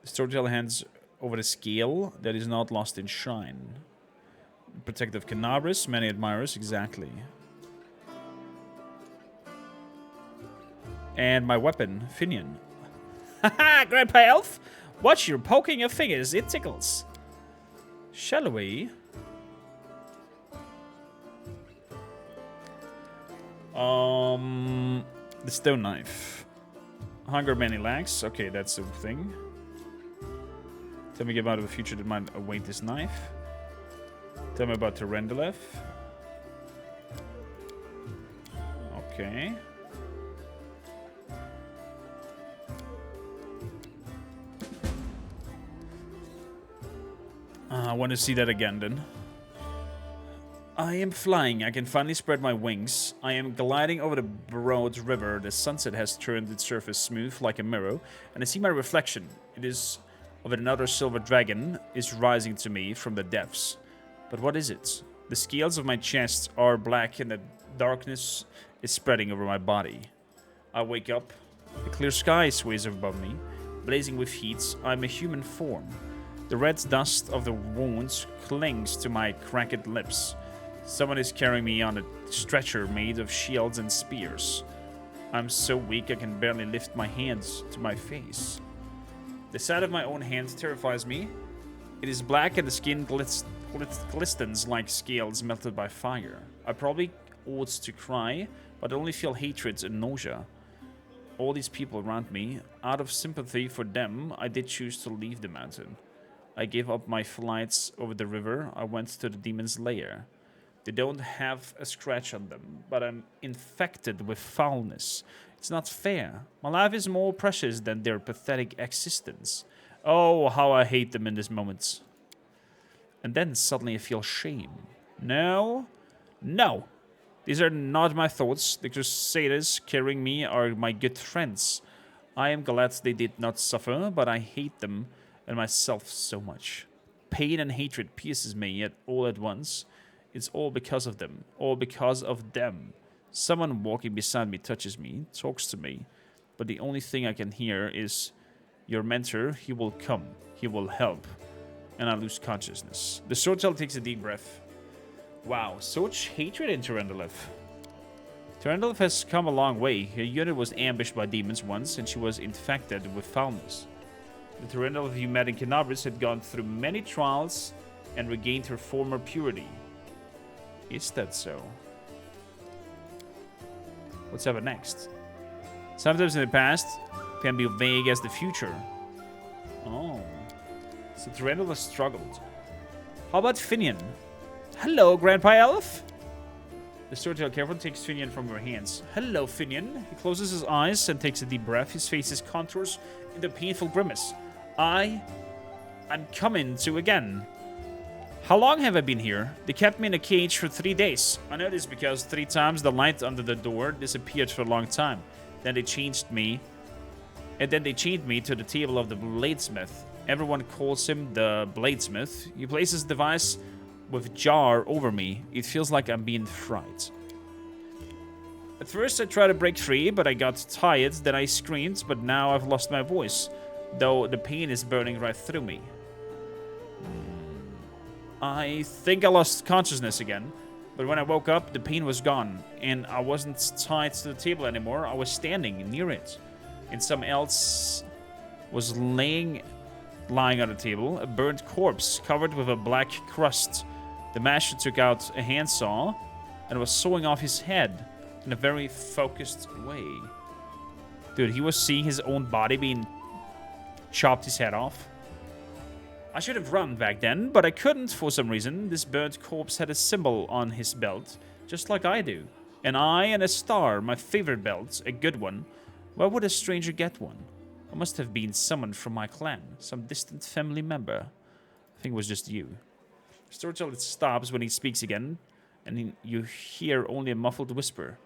The storyteller hands over the scale that is not lost in shine. Protective Canabris, many admirers, exactly. And my weapon, Finian. Haha, Grandpa Elf! Watch your poking your fingers, it tickles. Shall we? The stone knife. Hunger many lacks. Okay, that's the thing. Tell me about the future that might await this knife. Tell me about Terendelev. Okay. I want to see that again then. I am flying. I can finally spread my wings. I am gliding over the broad river. The sunset has turned its surface smooth like a mirror, and I see my reflection. It is of another silver dragon is rising to me from the depths. But what is it? The scales of my chest are black and the darkness is spreading over my body. I wake up. The clear sky sways above me, blazing with heat. I am a human form. The red dust of the wounds clings to my cracked lips. Someone is carrying me on a stretcher made of shields and spears. I'm so weak I can barely lift my hands to my face. The sight of my own hand terrifies me. It is black and the skin glistens like scales melted by fire. I probably ought to cry, but I only feel hatred and nausea. All these people around me, out of sympathy for them, I did choose to leave the mountain. I gave up my flights over the river. I went to the demon's lair. They don't have a scratch on them, but I'm infected with foulness. It's not fair. My life is more precious than their pathetic existence. Oh, how I hate them in this moment. And then suddenly I feel shame. No. No. These are not my thoughts. The crusaders carrying me are my good friends. I am glad they did not suffer, but I hate them and myself so much. Pain and hatred pierces me yet all at once. It's all because of them. All because of them. Someone walking beside me touches me, talks to me, but the only thing I can hear is, your mentor, he will come, he will help. And I lose consciousness. The swordtail takes a deep breath. Wow, so much hatred in Terendelev. Terendelev has come a long way. Her unit was ambushed by demons once, and she was infected with foulness. The Terendelev you met in Canabris had gone through many trials and regained her former purity. Is that so? What's happened next? Sometimes in the past can be vague as the future. Oh. So Terendelev struggled. How about Finian? Hello, Grandpa Elf. The swordtail carefully takes Finian from her hands. Hello, Finian. He closes his eyes and takes a deep breath. His face is contours into a painful grimace. I'm coming to again. How long have I been here? They kept me in a cage for 3 days. I know this because 3 times the light under the door disappeared for a long time. Then they changed me. And then they chained me to the table of the bladesmith. Everyone calls him the bladesmith. He places the device with jar over me. It feels like I'm being fried. At first I tried to break free, but I got tired. Then I screamed, but now I've lost my voice. Though the pain is burning right through me. I think I lost consciousness again. But when I woke up, the pain was gone. And I wasn't tied to the table anymore. I was standing near it. And someone else was lying on the table. A burnt corpse covered with a black crust. The master took out a handsaw and was sawing off his head in a very focused way. Dude, he was seeing his own body being chopped his head off. I should have run back then, but I couldn't for some reason. This burnt corpse had a symbol on his belt, just like I do. An eye and a star, my favorite belt, a good one. Why would a stranger get one? I must have been someone from my clan, some distant family member. I think it was just you. Storyteller stops when he speaks again, and you hear only a muffled whisper.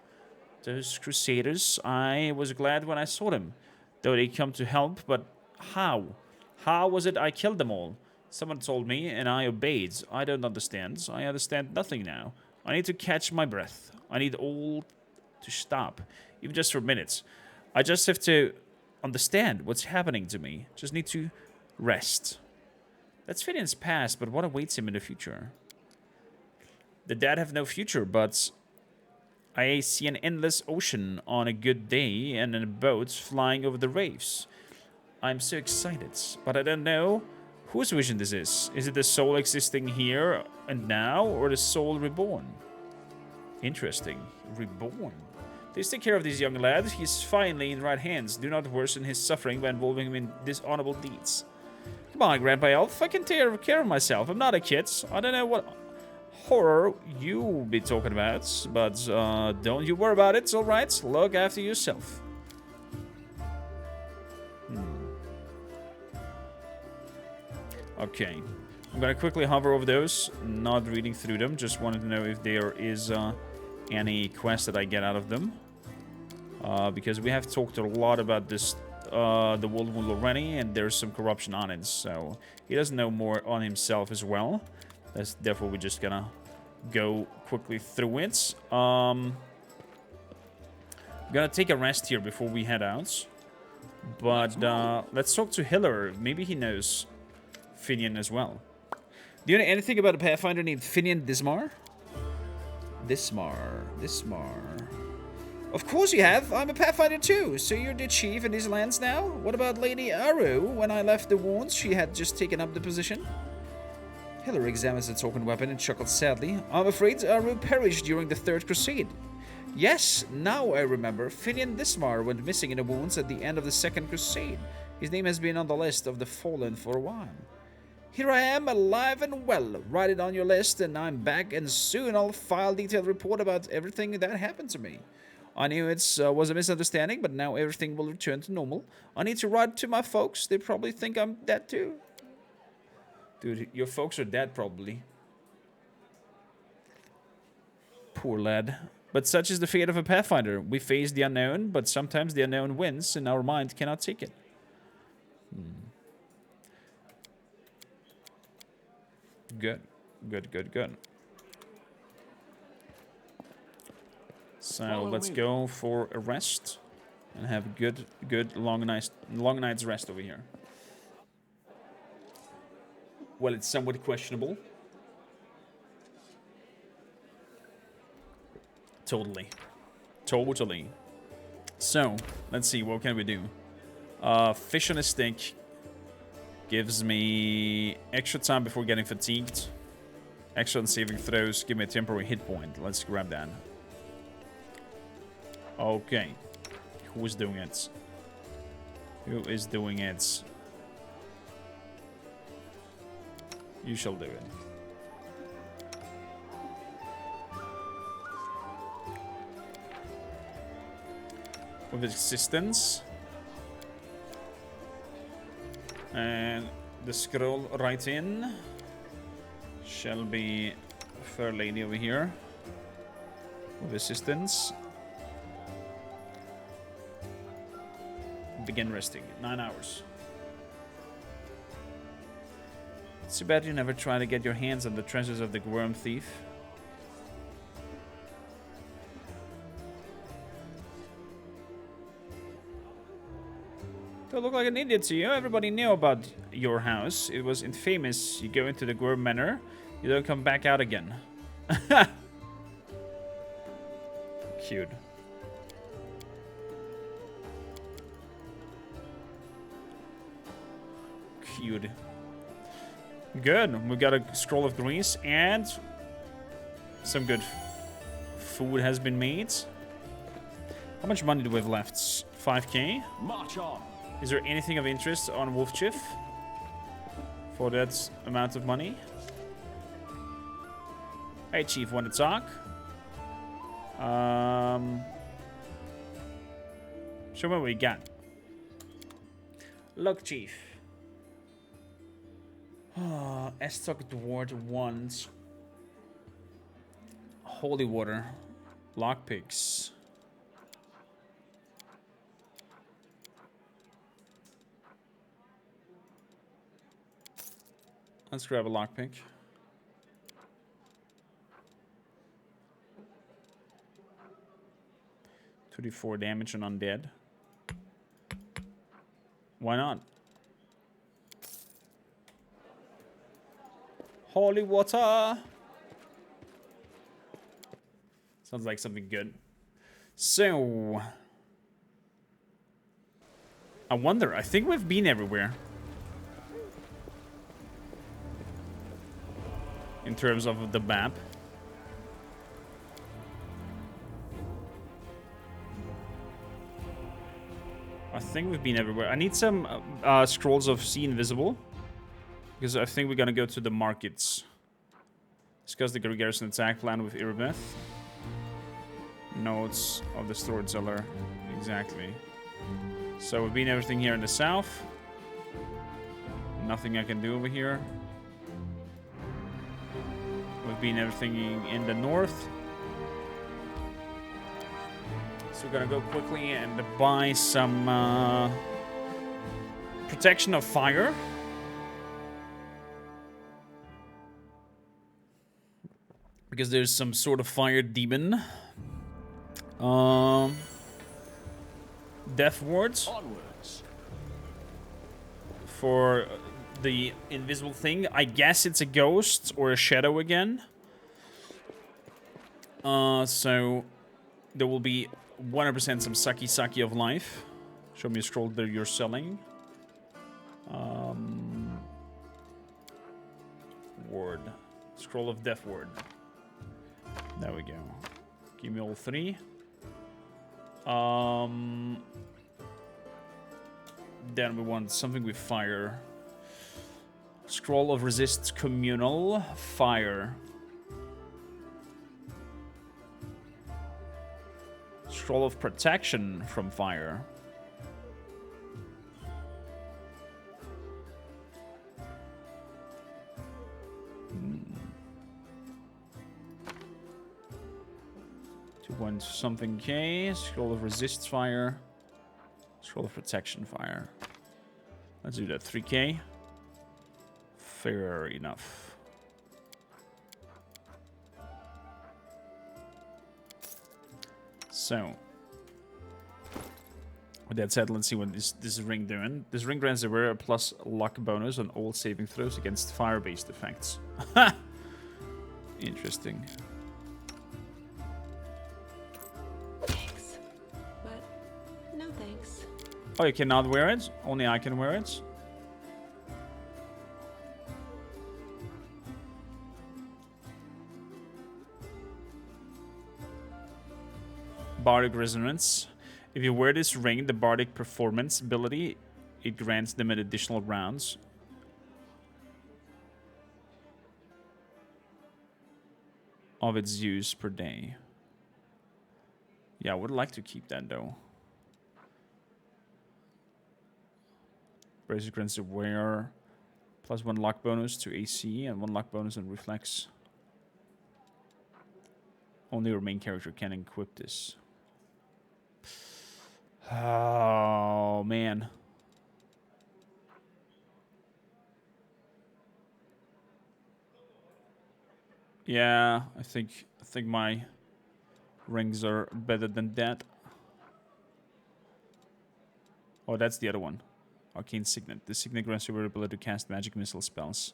Those crusaders, I was glad when I saw them, though they come to help, but how? How was it I killed them all? Someone told me, and I obeyed. I don't understand. I understand nothing now. I need to catch my breath. I need all to stop, even just for minutes. I just have to understand what's happening to me. Just need to rest. That's Finian's past, but what awaits him in the future? The dead have no future, but I see an endless ocean on a good day and a boat flying over the waves. I'm so excited, but I don't know whose vision this is. Is it the soul existing here and now, or the soul reborn? Interesting. Reborn. Please take care of this young lad. He's finally in right hands. Do not worsen his suffering by involving him in dishonorable deeds. Come on, Grandpa Elf. I can take care of myself. I'm not a kid. I don't know what horror you be talking about, but don't you worry about it. It's all right. Look after yourself. Okay. I'm gonna quickly hover over those. Not reading through them. Just wanted to know if there is any quest that I get out of them. Because we have talked a lot about this, the World Wound already, and there's some corruption on it, so he doesn't know more on himself as well. Therefore, we're just gonna go quickly through it. I'm gonna take a rest here before we head out. But let's talk to Hiller. Maybe he knows Finian as well. Do you know anything about a Pathfinder named Finian Dismar? Dismar. Of course you have. I'm a Pathfinder too. So you're the chief in these lands now? What about Lady Aru? When I left the wounds, she had just taken up the position. Hiller examines the token weapon and chuckled sadly. I'm afraid Aru perished during the Third Crusade. Yes, now I remember. Finian Dismar went missing in the wounds at the end of the Second Crusade. His name has been on the list of the fallen for a while. Here I am, alive and well. Write it on your list, and I'm back, and soon I'll file a detailed report about everything that happened to me. I knew it was a misunderstanding, but now everything will return to normal. I need to write to my folks. They probably think I'm dead too. Dude, your folks are dead, probably. Poor lad. But such is the fate of a Pathfinder. We face the unknown, but sometimes the unknown wins, and our mind cannot take it. Good. So let's go for a rest and have a good long night's rest over here. Well, it's somewhat questionable. Totally. So let's see, what can we do? Fish on a stick gives me extra time before getting fatigued. Extra on saving throws give me a temporary hit point. Let's grab that. Okay. Who is doing it? You shall do it. With assistance. And the scroll right in shall be fair lady over here. With assistance. Begin resting. 9 hours. It's too bad you never try to get your hands on the treasures of the worm thief. Don't look like an idiot to you. Everybody knew about your house. It was infamous. You go into the Gwyrm Manor, you don't come back out again. Cute. Cute. Good. We got a scroll of grease and some good food has been made. How much money do we have left? 5k. March on. Is there anything of interest on Wolf Chief for that amount of money? Hey, Chief, want to talk? Show me what we got. Look, Chief. Estok Dwart wants holy water, lockpicks. Let's grab a lockpick. 34 damage on undead. Why not? Holy water. Sounds like something good. So, I wonder, I think we've been everywhere. In terms of the map. I think we've been everywhere. I need some scrolls of See Invisible. Because I think we're gonna go to the markets. Discuss the garrison attack plan with Iribeth. Notes of the stored cellar. Exactly. So we've been everything here in the south. Nothing I can do over here. We've been everything in the north. So we're gonna go quickly and buy some protection of fire. Because there's some sort of fire demon. Death wards. Onwards. For the invisible thing. I guess it's a ghost or a shadow again. So there will be 100% some sucky of life. Show me a scroll that you're selling. Ward. Scroll of Death Ward. There we go. Give me all 3. Then we want something with fire. Scroll of Resists Communal. Fire. Scroll of Protection from fire. Something K. Scroll of Resists Fire. Scroll of Protection Fire. Let's do that. 3K. Fair enough. So, with that said, let's see what this ring doing. This ring grants a rare plus luck bonus on all saving throws against fire-based effects. Interesting. Thanks. But no thanks. Oh, you cannot wear it? Only I can wear it? Bardic Resonance. If you wear this ring, the Bardic Performance ability, it grants them an additional rounds. Of its use per day. Yeah, I would like to keep that though. Bracer grants the wearer plus 1 luck bonus to AC and 1 luck bonus on reflex. Only your main character can equip this. Oh man. Yeah, I think my rings are better than that. Oh, that's the other one. Arcane Signet. The Signet grants you the ability to cast magic missile spells.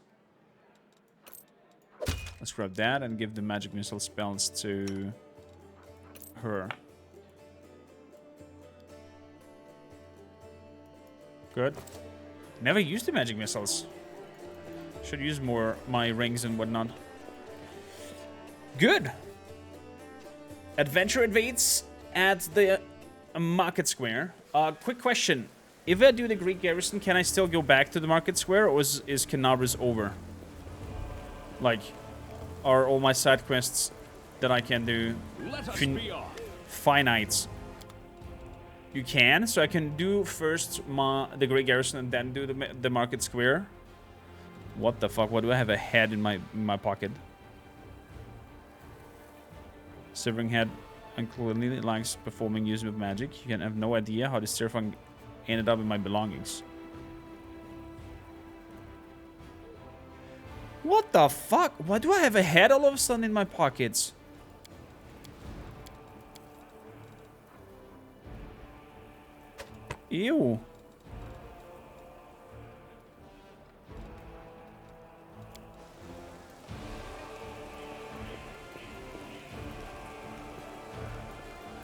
Let's grab that and give the magic missile spells to her. Good. Never used the magic missiles. Should use more my rings and whatnot. Good. Adventure invades at the market square. Quick question. If I do the Greek garrison, can I still go back to the market square, or is Kenabris over? Like, are all my side quests that I can do finite? You can, so I can do first the Great Garrison and then do the Market Square. What the fuck? Why do I have a head in my pocket? Severing head unclearly likes performing use of magic. You can have no idea how this terrifying ended up in my belongings. What the fuck? Why do I have a head all of a sudden in my pockets? Ew.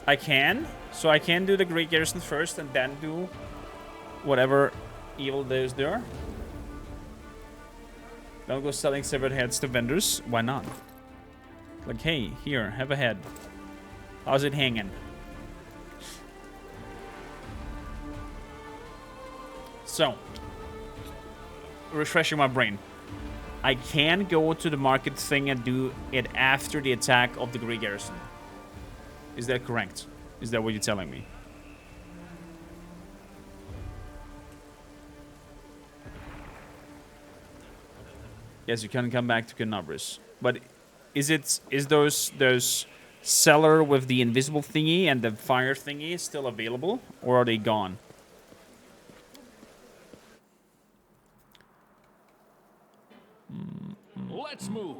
I can. So I can do the Greek garrison first and then do whatever evil there is there. Then I'll go selling severed heads to vendors. Why not? Like, hey, here, have a head. How's it hanging? So, refreshing my brain. I can go to the market thing and do it after the attack of the Greek garrison. Is that correct? Is that what you're telling me? Yes, you can come back to Canabris. But is those seller with the invisible thingy and the fire thingy still available? Or are they gone? Let's move.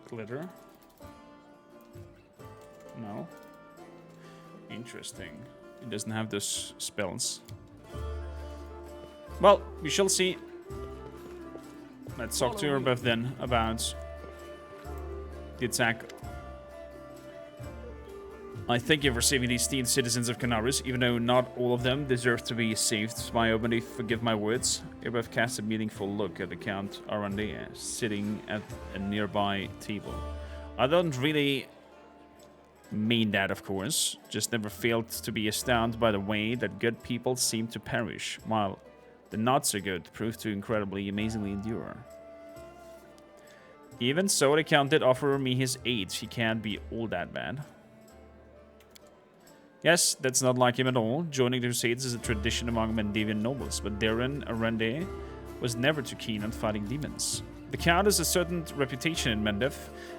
Glitter? No. Interesting. It doesn't have those spells. Well, we shall see. Let's talk to Urbeth then about the attack. I thank you for saving these esteemed citizens of Canaris, even though not all of them deserve to be saved. My openly forgive my words. Urbeth cast a meaningful look at the Count Arandea, sitting at a nearby table. I don't really mean that, of course. Just never failed to be astounded by the way that good people seem to perish, while the not so good prove to incredibly, amazingly endure. Even so, the Count did offer me his aid. He can't be all that bad. Yes, that's not like him at all. Joining the Crusades is a tradition among Mendevian nobles, but Darren Arende was never too keen on fighting demons. The Count has a certain reputation in Mendev.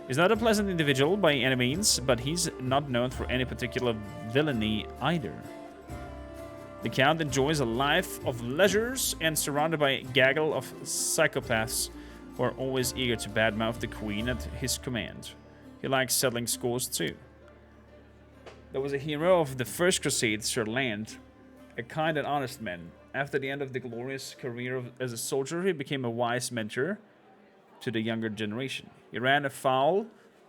He's not a pleasant individual by any means, but he's not known for any particular villainy either. The Count enjoys a life of leisures and surrounded by a gaggle of psychopaths who are always eager to badmouth the Queen at his command. He likes settling scores too. There was a hero of the First Crusade, Sir Land, a kind and honest man. After the end of the glorious career as a soldier, he became a wise mentor to the younger generation. He ran afoul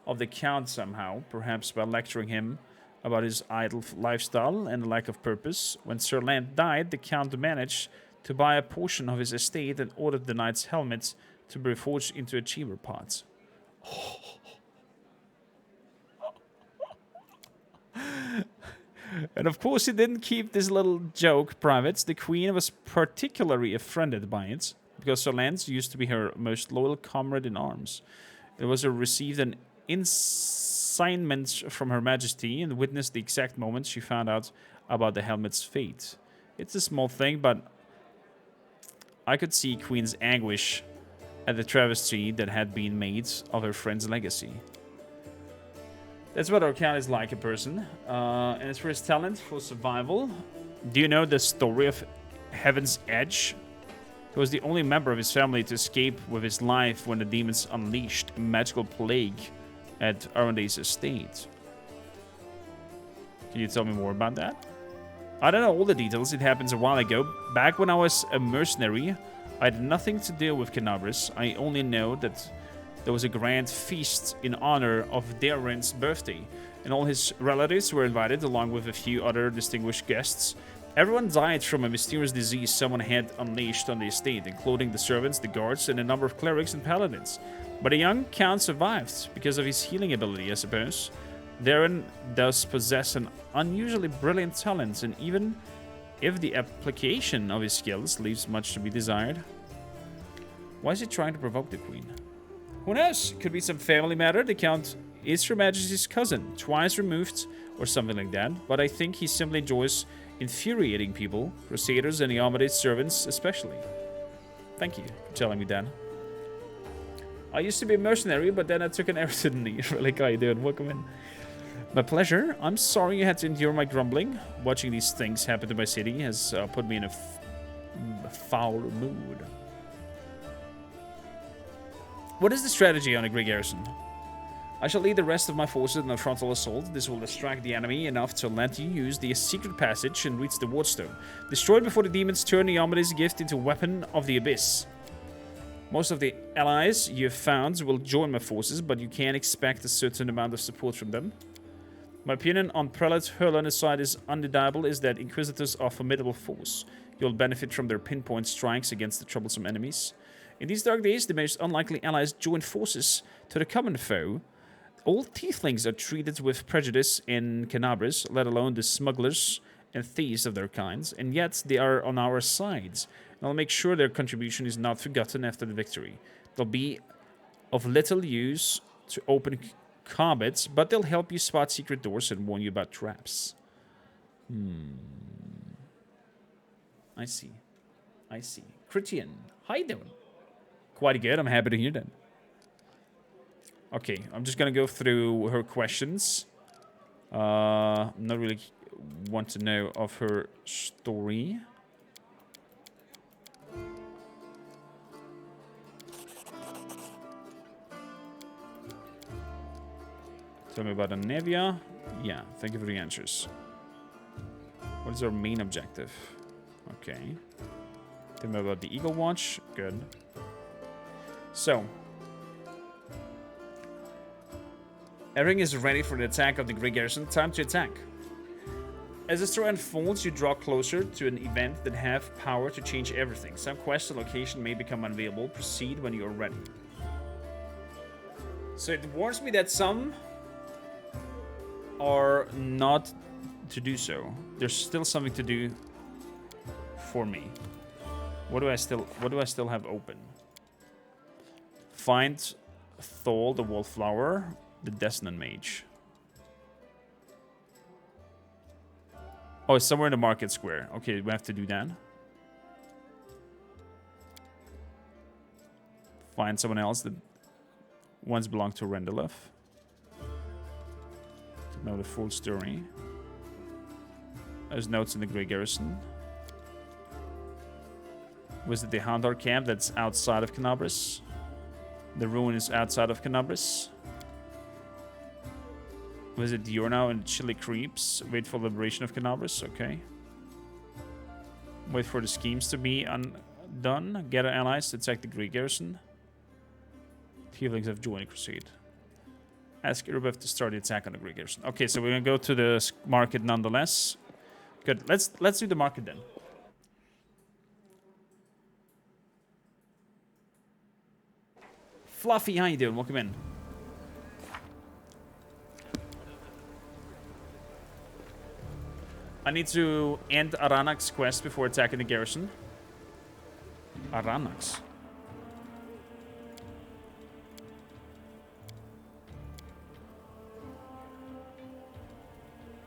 of the Count somehow, perhaps by lecturing him about his idle lifestyle and lack of purpose. When Sir Land died, the Count managed to buy a portion of his estate and ordered the knight's helmets to be forged into achiever pots. And of course he didn't keep this little joke private. The Queen was particularly offended by it, because Sir Lance used to be her most loyal comrade in arms. It was received an assignment from Her Majesty and witnessed the exact moment she found out about the helmet's fate. It's a small thing, but I could see Queen's anguish at the travesty that had been made of her friend's legacy. That's what our Count is like, a person. And as for his talent for survival, do you know the story of Heaven's Edge? He was the only member of his family to escape with his life when the demons unleashed a magical plague at Arande's estate. Can you tell me more about that? I don't know all the details. It happens a while ago. Back when I was a mercenary, I had nothing to do with Canabris. I only know that there was a grand feast in honor of Darren's birthday, and all his relatives were invited, along with a few other distinguished guests. Everyone died from a mysterious disease someone had unleashed on the estate, including the servants, the guards, and a number of clerics and paladins. But the young Count survived, because of his healing ability, I suppose. Darren does possess an unusually brilliant talent, and even if the application of his skills leaves much to be desired. Why is he trying to provoke the Queen? Who knows? Could be some family matter. The Count is Her Majesty's cousin, twice removed, or something like that. But I think he simply enjoys infuriating people, crusaders and the Armade's servants especially. Thank you for telling me that. I used to be a mercenary, but then I took an arrow to the knee. Really, how you doing? Welcome in. My pleasure. I'm sorry you had to endure my grumbling. Watching these things happen to my city has put me in a foul mood. What is the strategy on a Greek garrison? I shall lead the rest of my forces in a frontal assault. This will distract the enemy enough to let you use the secret passage and reach the Wardstone. Destroy it before the demons turn Iomedes' gift into Weapon of the Abyss. Most of the allies you have found will join my forces, but you can expect a certain amount of support from them. My opinion on Prelate Herlan's side is undeniable, is that Inquisitors are a formidable force. You'll benefit from their pinpoint strikes against the troublesome enemies. In these dark days, the most unlikely allies join forces to the common foe. All tieflings are treated with prejudice in Canabris, let alone the smugglers and thieves of their kinds, and yet they are on our sides. And I'll make sure their contribution is not forgotten after the victory. They'll be of little use to open combat, but they'll help you spot secret doors and warn you about traps. I see. I see. Christian, how you doing? Quite good. I'm happy to hear that. Okay, I'm just gonna go through her questions. Not really want to know of her story. Tell me about Anevia. Yeah, thank you for the answers. What is our main objective? Okay. Tell me about the Eagle Watch. Good. So. Everything is ready for the attack of the Grey Garrison. Time to attack. As the story unfolds, you draw closer to an event that have power to change everything. Some quest or location may become unavailable. Proceed when you are ready. So it warns me that some are not to do so. There's still something to do for me. What do I still have open? Find Thol, the Wallflower, the Desnan Mage. Oh, it's somewhere in the market square. Okay, we have to do that. Find someone else that once belonged to Rendelef. To know the full story. There's notes in the Grey Garrison. Visit the Houndar camp that's outside of Canabris. The ruin is outside of Canabris. Visit Diurno and Chilly Creeps. Wait for liberation of Canabris. Okay. Wait for the schemes to be undone. Gather allies to attack the Grey Garrison. Tieflings have joined the crusade. Ask Irbev to start the attack on the Grey Garrison. Okay, so we're gonna go to the market nonetheless. Good. Let's do the market then. Fluffy, how you doing? Welcome in. I need to end Aranak's quest before attacking the garrison. Aranak's.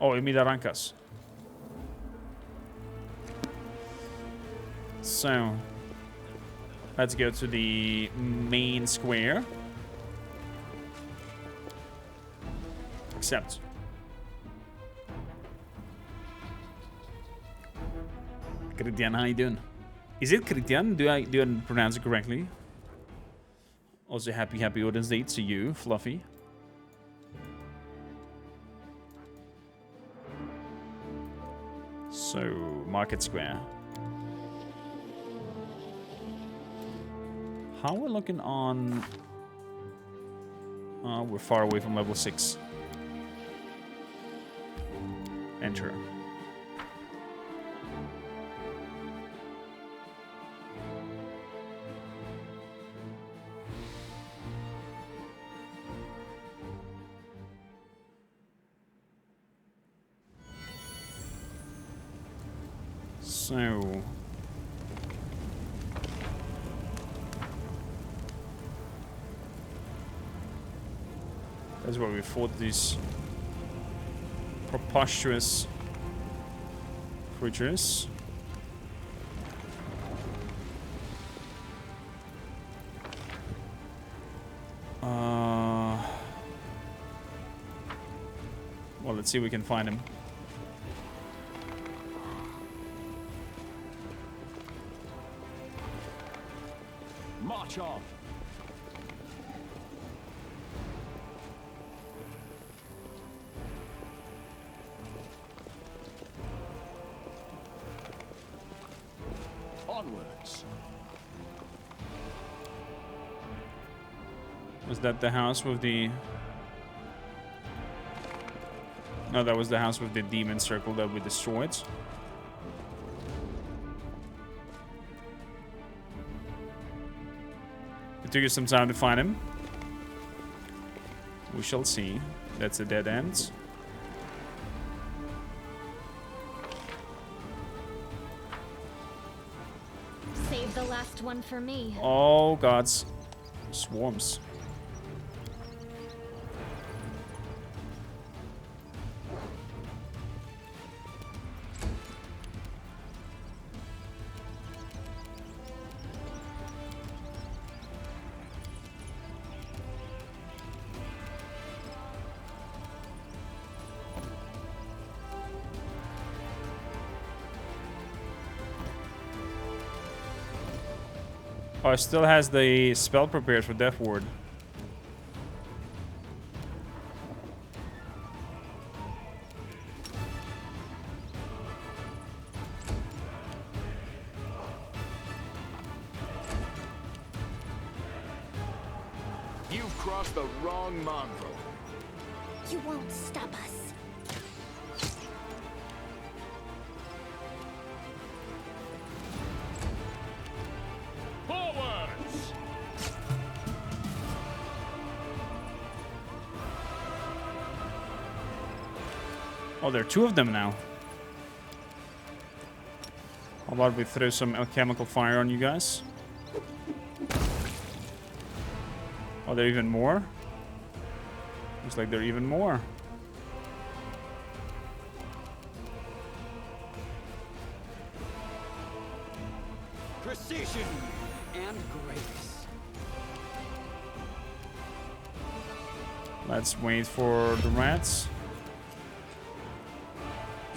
Oh, you mean Arankas. So, let's go to the main square. Accept. Christian, how you doing? Is it Christian? Do I pronounce it correctly? Also, happy Odin's Day to you, Fluffy. So, Market Square. How we're looking on... we're far away from level 6. Enter. So... that's where we fought these preposterous creatures. Well, let's see if we can find him. March on. Onwards. Was that the house with the... No, that was the house with the demon circle that we destroyed. It took us some time to find him. We shall see. That's a dead end. Save the last one for me. Oh, gods. Swarms. Oh, it still has the spell prepared for Death Ward. You've crossed the wrong mongrel. You won't stop us. Forwards! Oh, there are two of them now. How about we throw some alchemical fire on you guys? Oh, there are even more? Looks like there are even more. Precision and grace. Let's wait for the rats.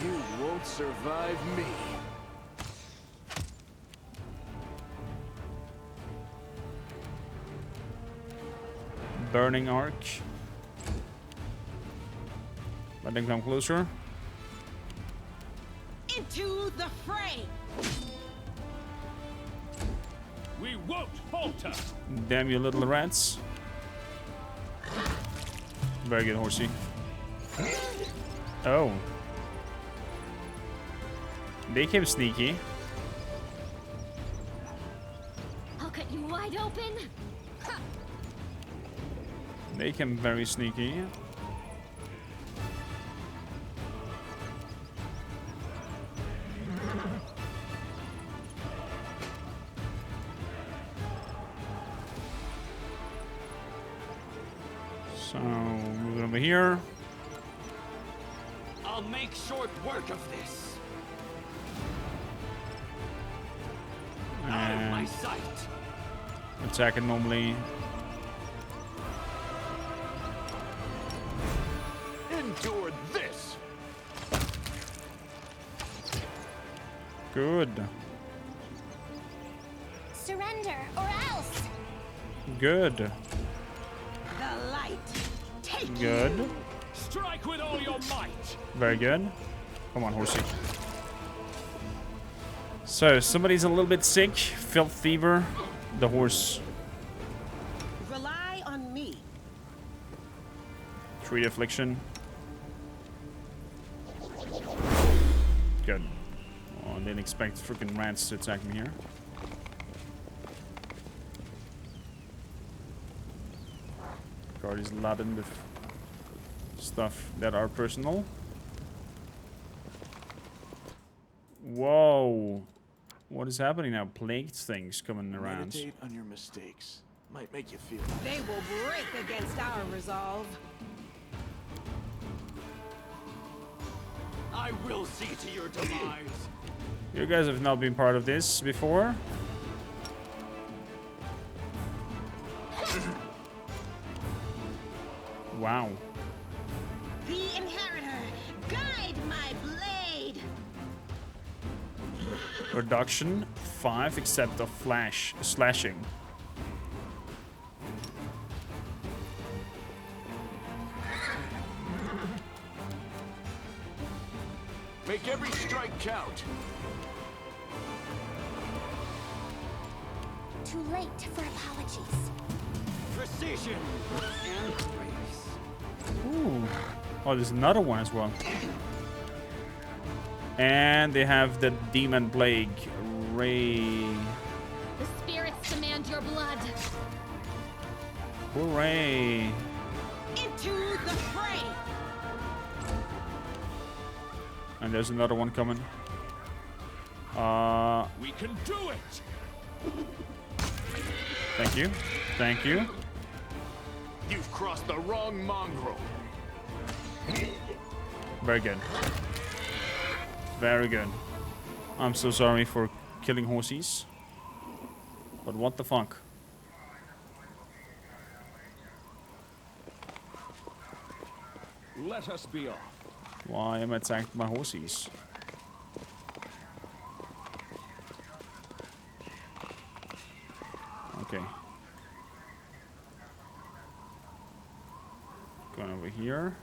You won't survive me. Burning arc. Let them come closer. Into the fray! We won't falter. Damn you little rats. Very good, horsey. Oh. They came sneaky. I'll cut you wide open. Ha! They came very sneaky. So, moving over here. I'll make short work of this. Out of my And sight. attacking normally. Endure this. Good. Surrender or else. Good. The light. Take Good. Strike with all your might. Very good. Come on, horsey. So, somebody's a little bit sick. Filth fever. The horse. Rely on me. Treat affliction. Good. Oh, I didn't expect freaking rats to attack me here. Guard is laden with stuff that are personal. Whoa. What is happening now? Plagued things coming around. Meditate on your mistakes. Might make you feel. They will break against our resolve. I will see to your demise. You guys have not been part of this before. Wow. The inheritor, guide my blade. Reduction 5 except of slashing. Make every strike count. too late for apologies. Precision and grace. Ooh. Oh, there's another one as well. And they have the demon plague. Ray. The spirits demand your blood. Hooray. Into the fray. And there's another one coming. We can do it! Thank you. Thank you. You've crossed the wrong mongrel. Very good. Very good. I'm so sorry for killing horses. But what the fuck? Let us be off. Why am I attacked by horses? Okay. Going over here.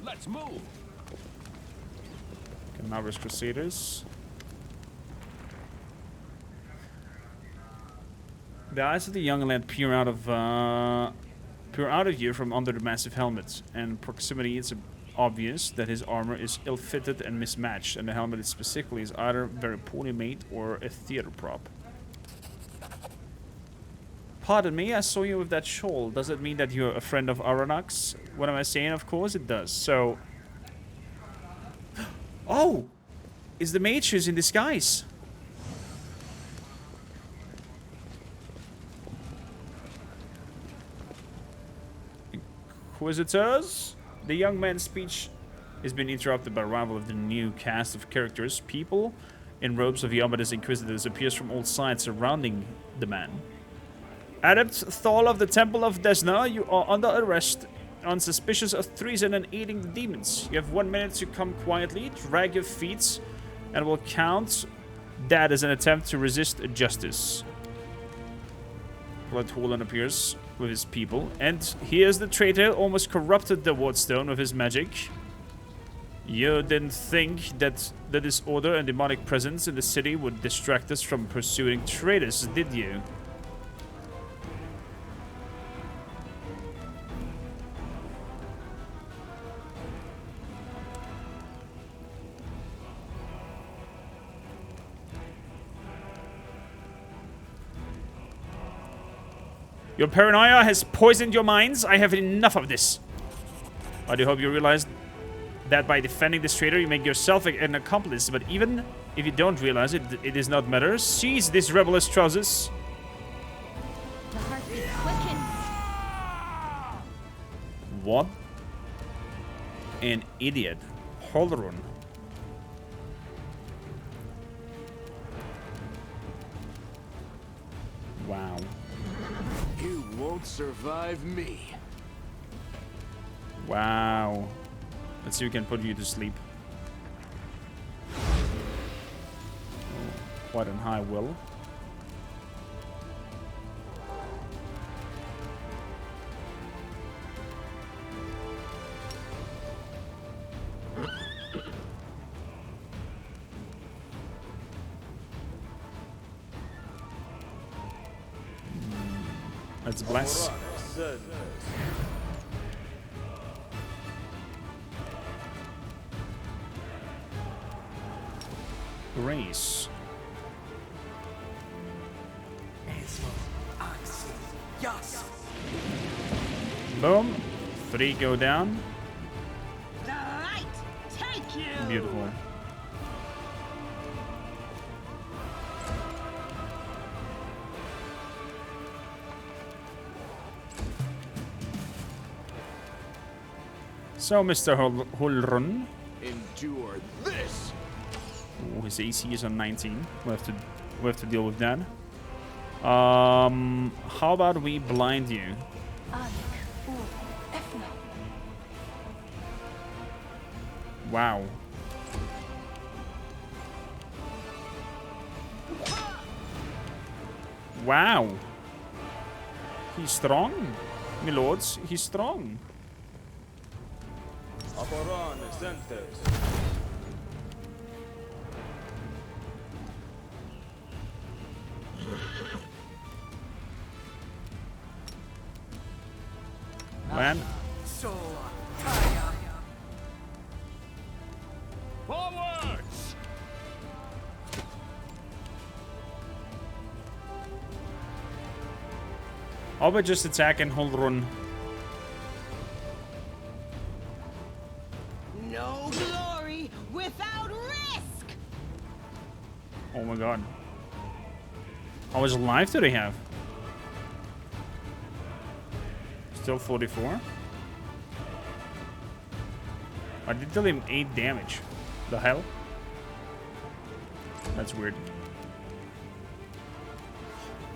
Let's move. Okay, now there's crusaders. The eyes of the young lad peer out of you from under the massive helmet. And proximity, it's obvious that his armor is ill-fitted and mismatched, and the helmet specifically is either very poorly made or a theater prop. Pardon me, I saw you with that shawl. Does it mean that you're a friend of Aronnax? What am I saying? Of course it does. So... Oh! It's the mage who's in disguise. Inquisitors? The young man's speech has been interrupted by the arrival of the new cast of characters. People in robes of Yamadas Inquisitors appears from all sides surrounding the man. Adept Thal of the Temple of Desna, you are under arrest on suspicion of treason and aiding the demons. You have 1 minute to come quietly, drag your feet, and we'll count that as an attempt to resist justice. Bloodholen appears with his people, and here's the traitor, almost corrupted the wardstone with his magic. You didn't think that the disorder and demonic presence in the city would distract us from pursuing traitors, did you? Your paranoia has poisoned your minds. I have enough of this. I do hope you realize that by defending this traitor, you make yourself an accomplice. But even if you don't realize it, it does not matter. Seize this rebellious trousers. The heartbeat quickens. What? An idiot. Holrun. Wow. You won't survive me. Wow. Let's see if we can put you to sleep. Oh, quite an high will. Let's bless. Grace. Boom. 3 go down. The light, take you. Beautiful. So, Mr. Holrun. Endure this. Oh, his AC is on 19. We have to deal with that. How about we blind you? Wow. Wow. He's strong, my lords. He's strong. man. So, Forwards! How about just attack and hold run? No glory without risk! Oh my god. How much life do they have? Still 44? I did deal him 8 damage. The hell? That's weird.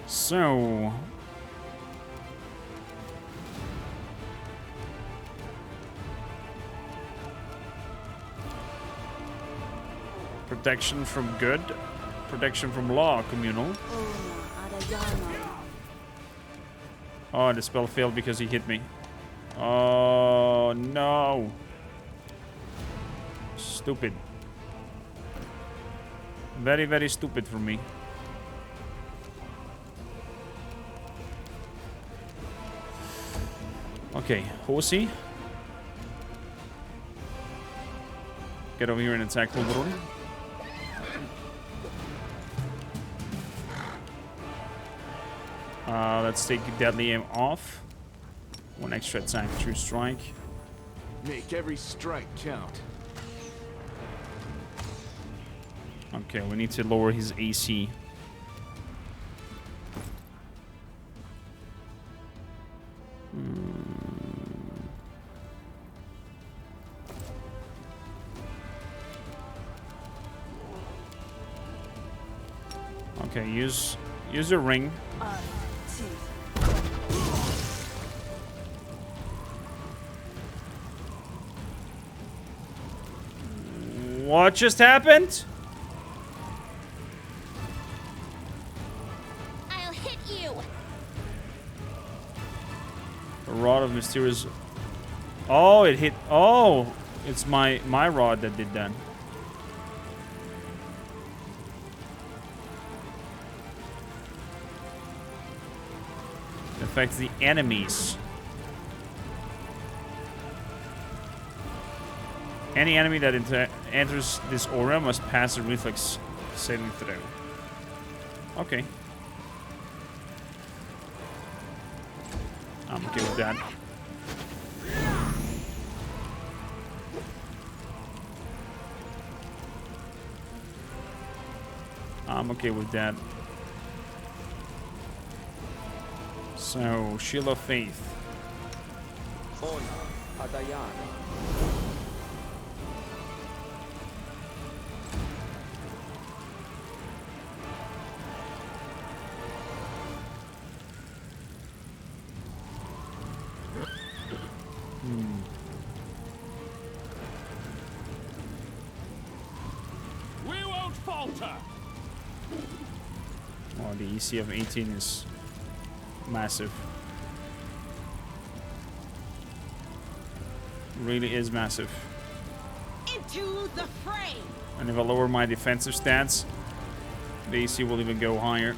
So... protection from good. Protection from law, communal. Oh, the spell failed because he hit me. Oh, no. Stupid. Very, very stupid for me. Okay, Horsey. Get over here and attack Holbron. Let's take Deadly Aim off. 1 extra attack, true strike. Make every strike count. Okay, we need to lower his AC. Okay, use a ring. What just happened? I'll hit you. A rod of mysterious. Oh, it hit. Oh, it's my rod that did that. Affects the enemies. Any enemy that enters this aura must pass a reflex saving throw. Okay. I'm okay with that. I'm okay with that. So, Shield of Faith. We won't falter. Oh, the EC of 18 is massive. Really is massive. Into the fray! And if I lower my defensive stats, the AC will even go higher.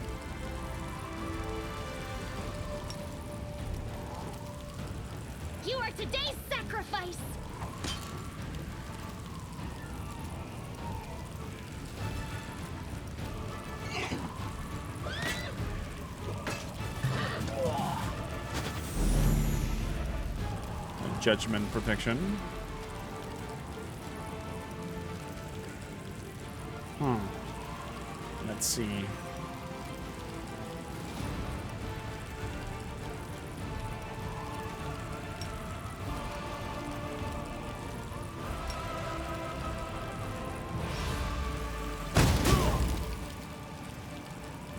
You are today's sacrifice. Judgment protection. Let's see.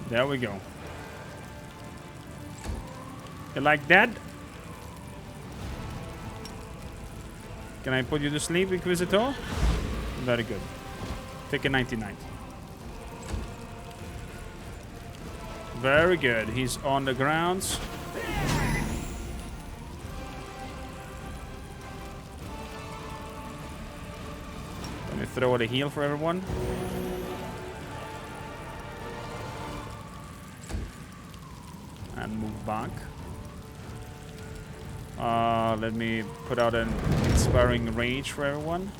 There we go. You like that? Can I put you to sleep, Inquisitor? Very good. Take a 99. Very good. He's on the ground. Let me throw out a heal for everyone. And move back. Let me put out an inspiring rage for everyone.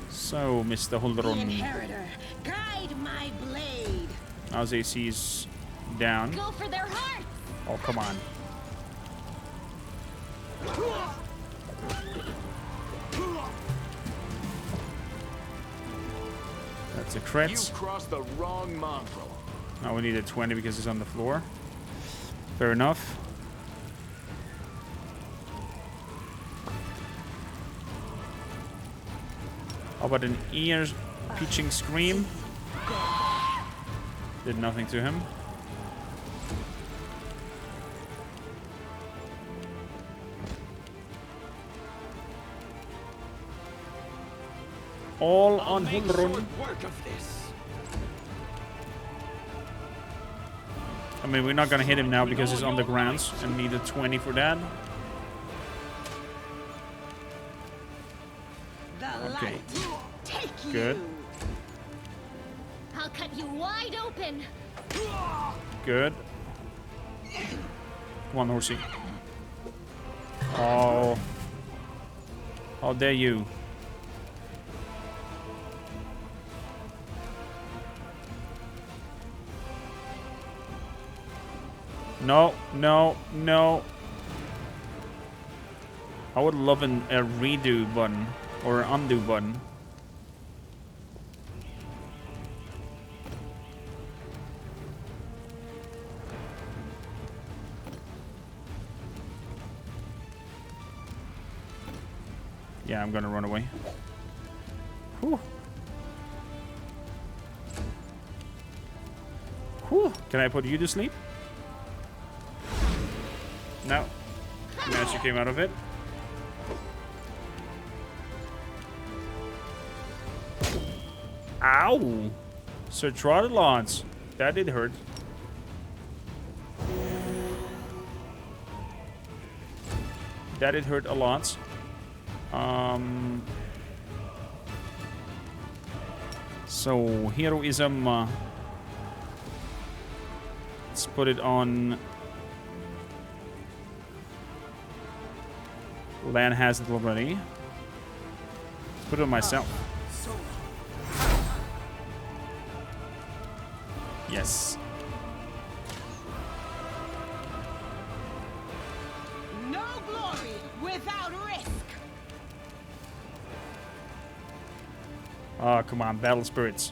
So, Mr. The Holderon, inheritor, guide my blade. how's AC's down? Go for their hearts! Oh, come on. That's a crit. You've crossed the wrong mongrel. Now we need a 20 because he's on the floor. Fair enough. How about an ear-piercing scream? Did nothing to him. All on Make Hulrun. short work of this. I mean, we're not gonna hit him now because he's on the ground and need a 20 for that. The Okay. light, take Good. you. I'll cut you wide open! Good. Come on, horsey. Oh. How dare you? No, no, no. I would love a redo button or an undo button. Yeah, I'm gonna run away. Whew. Whew. Can I put you to sleep? No. Magic came out of it. Ow! Sir Trottelons. That did hurt. That did hurt a lot. So, heroism. Let's put it on. Lan has it already. Let's put it on myself. Yes. No glory without risk. Oh, come on, battle spirits.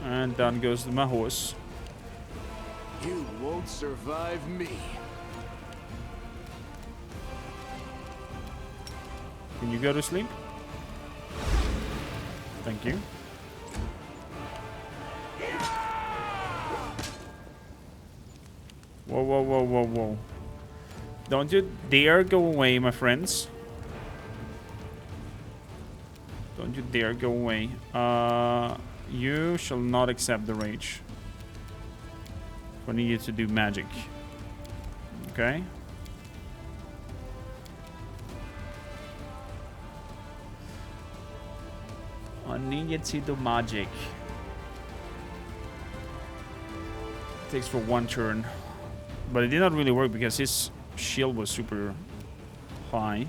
And down goes my horse. You won't survive me. Can you go to sleep? Thank you. Whoa, whoa, whoa, whoa, whoa. Don't you dare go away, my friends. Don't you dare go away. You shall not accept the rage. I need you to do magic. Okay? I need you to do magic. Takes for one turn. But it did not really work because his shield was super high.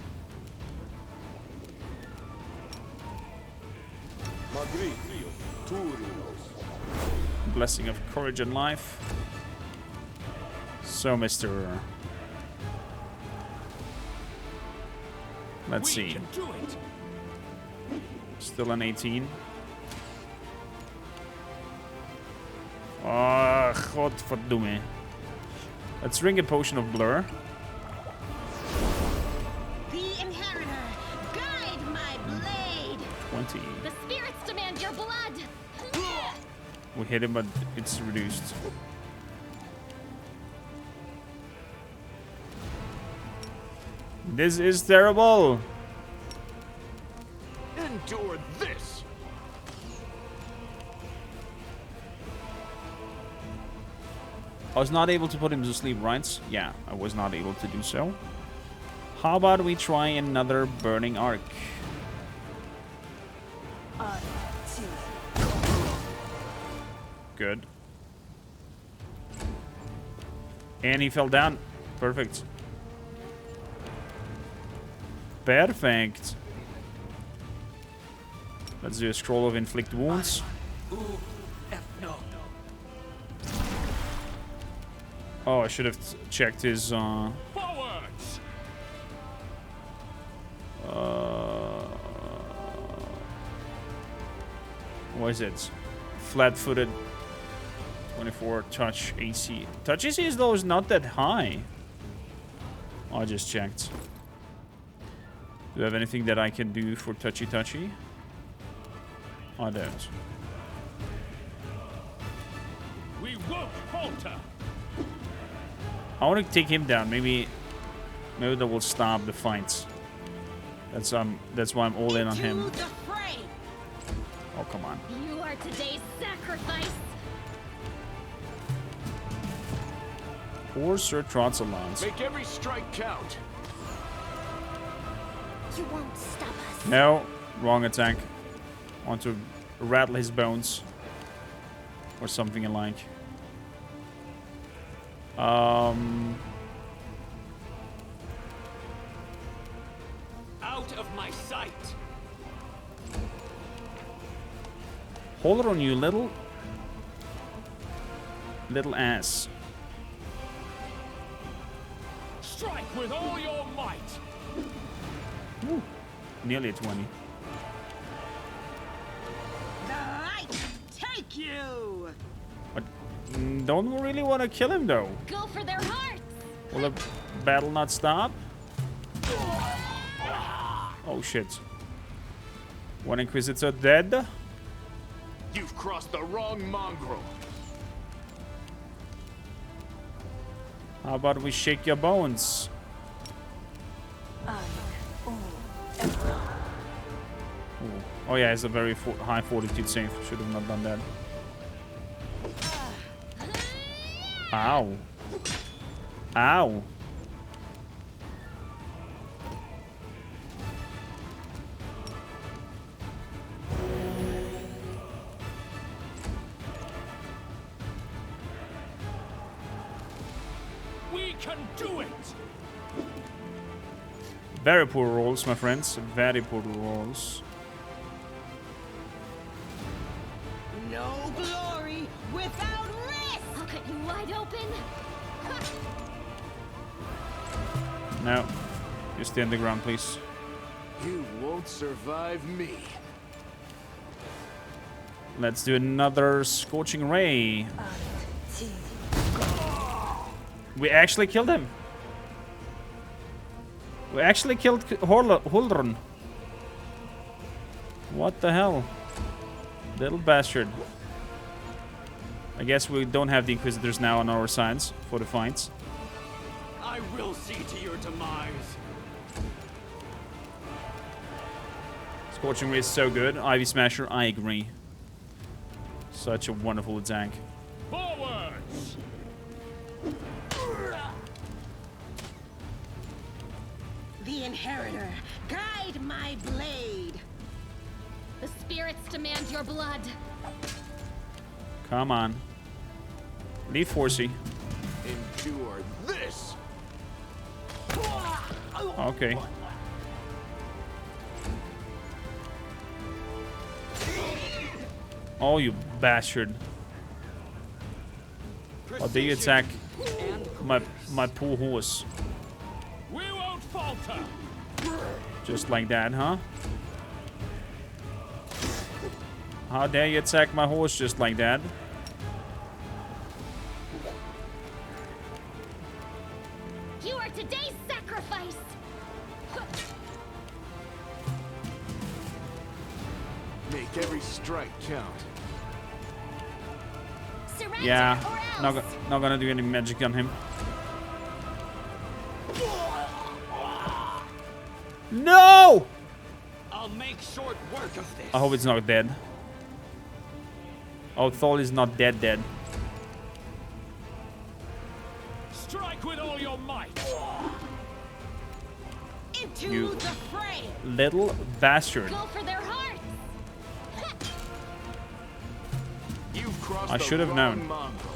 Blessing of courage and life. So, Mr. Let's see. Still an 18. Ah, godverdomme. Let's drink a potion of blur. The inheritor, guide my blade. 20. The spirits demand your blood! We hit him, but it's reduced. This is terrible. Endure this. I was not able to put him to sleep, right? Yeah, I was not able to do so. How about we try another burning arc? Good. And he fell down. Perfect. Perfect. Let's do a scroll of inflict wounds. No. Oh, I should have checked his Forwards! what is it? Flat-footed. 24 touch AC. Touch AC is though is not that high. I just checked. Do you have anything that I can do for touchy? I don't. We won't falter! I want to take him down. Maybe that will stop the fights. That's why I'm all in on him. Into the fray. Oh, come on. You are today's sacrifice. Poor Sir Trott's allowance. Make every strike count. You won't stop us. No, wrong attack. Want to rattle his bones or something alike. Out of my sight. Hold it on, you little ass. Strike with all your might! Ooh, nearly a 20. The light take you. But don't really want to kill him though. Go for their hearts. Will the battle not stop? Oh shit. One Inquisitor dead. You've crossed the wrong mongrel. How about we shake your bones? Ooh. Oh yeah, it's a very high fortitude save. Should have not done that. Ow. Ow. We can do it! Very poor rolls, my friends. Very poor rolls. No glory without risk. I'll cut you wide open. No. You stay on the ground, please. You won't survive me. Let's do another Scorching Ray. We actually killed him. We actually killed Huldron. What the hell? Little bastard. I guess we don't have the Inquisitors now on our sides for the fights. I will see to your demise. Scorching Ray is so good. Ivy Smasher, I agree. Such a wonderful attack. Forwards! The Inheritor, guide my blade. The spirits demand your blood. Come on. Leave Horsey. Endure this! Okay. Oh, you bastard. Oh, they attack my poor horse. We won't falter! Just like that, huh? How dare you attack my horse just like that? You are today's sacrifice. Make every strike count. Surrender Yeah, or not, else. not gonna do any magic on him. No! I'll make short work of this. I hope it's not dead. Oh, Thol is not dead. Strike with all your might! Into You- the fray. Little bastard. Go for their hearts. crossed I the should have wrong known. mongrel.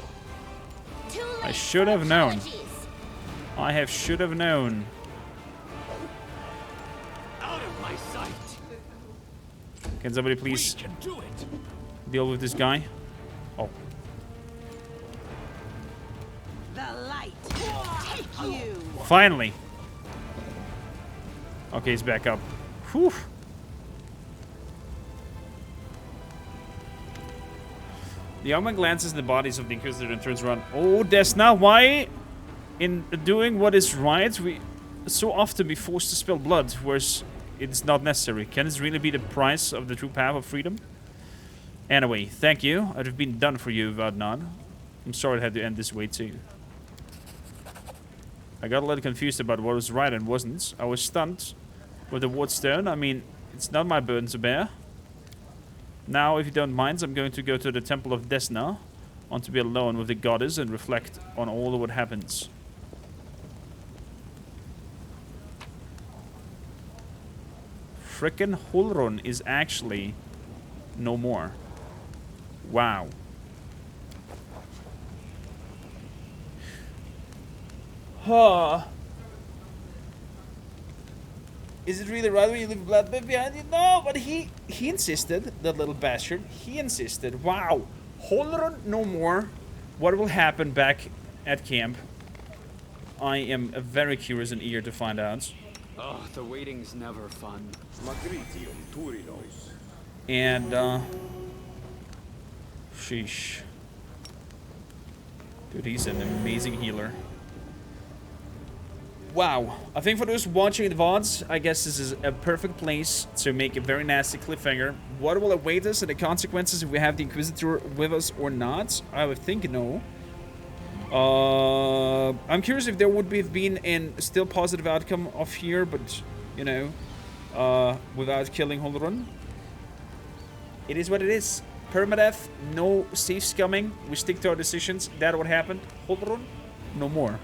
Too late I should for have known. apologies. I should have known. Out of my sight. Can somebody We please can do it. deal with this guy? Oh, The light take you. finally. Okay, he's back up. Whew. The young man glances in the bodies of the Inquisitor and turns around. Oh, Desna, why, in doing what is right, we so often be forced to spill blood, whereas it's not necessary? Can this really be the price of the true path of freedom? Anyway, thank you. I'd have been done for you, Vadnan. I'm sorry it had to end this way, too. I got a little confused about what was right and wasn't. I was stunned with the wardstone. I mean, it's not my burden to bear. Now, if you don't mind, I'm going to go to the Temple of Desna. I want to be alone with the goddess and reflect on all of what happens. Frickin' Hulrun is actually no more. Wow. Huh. Is it really right when you leave blood behind you? No, but he insisted, that little bastard. He insisted. Wow. Holrun no more. What will happen back at camp? I am very curious and eager to find out. Oh, the waiting's never fun. And, sheesh. Dude, he's an amazing healer. Wow. I think for those watching the VODs, I guess this is a perfect place to make a very nasty cliffhanger. What will await us and the consequences if we have the Inquisitor with us or not? I would think no. I'm curious if there would have been a still positive outcome of here, but, you know, without killing Holrun. It is what it is. Permadeath, no safe scumming. We stick to our decisions. That's what happened. Holrun, no more.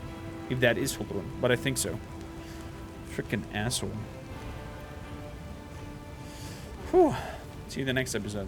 If that is Holrun, but I think so. Freaking asshole. Whew. See you in the next episode.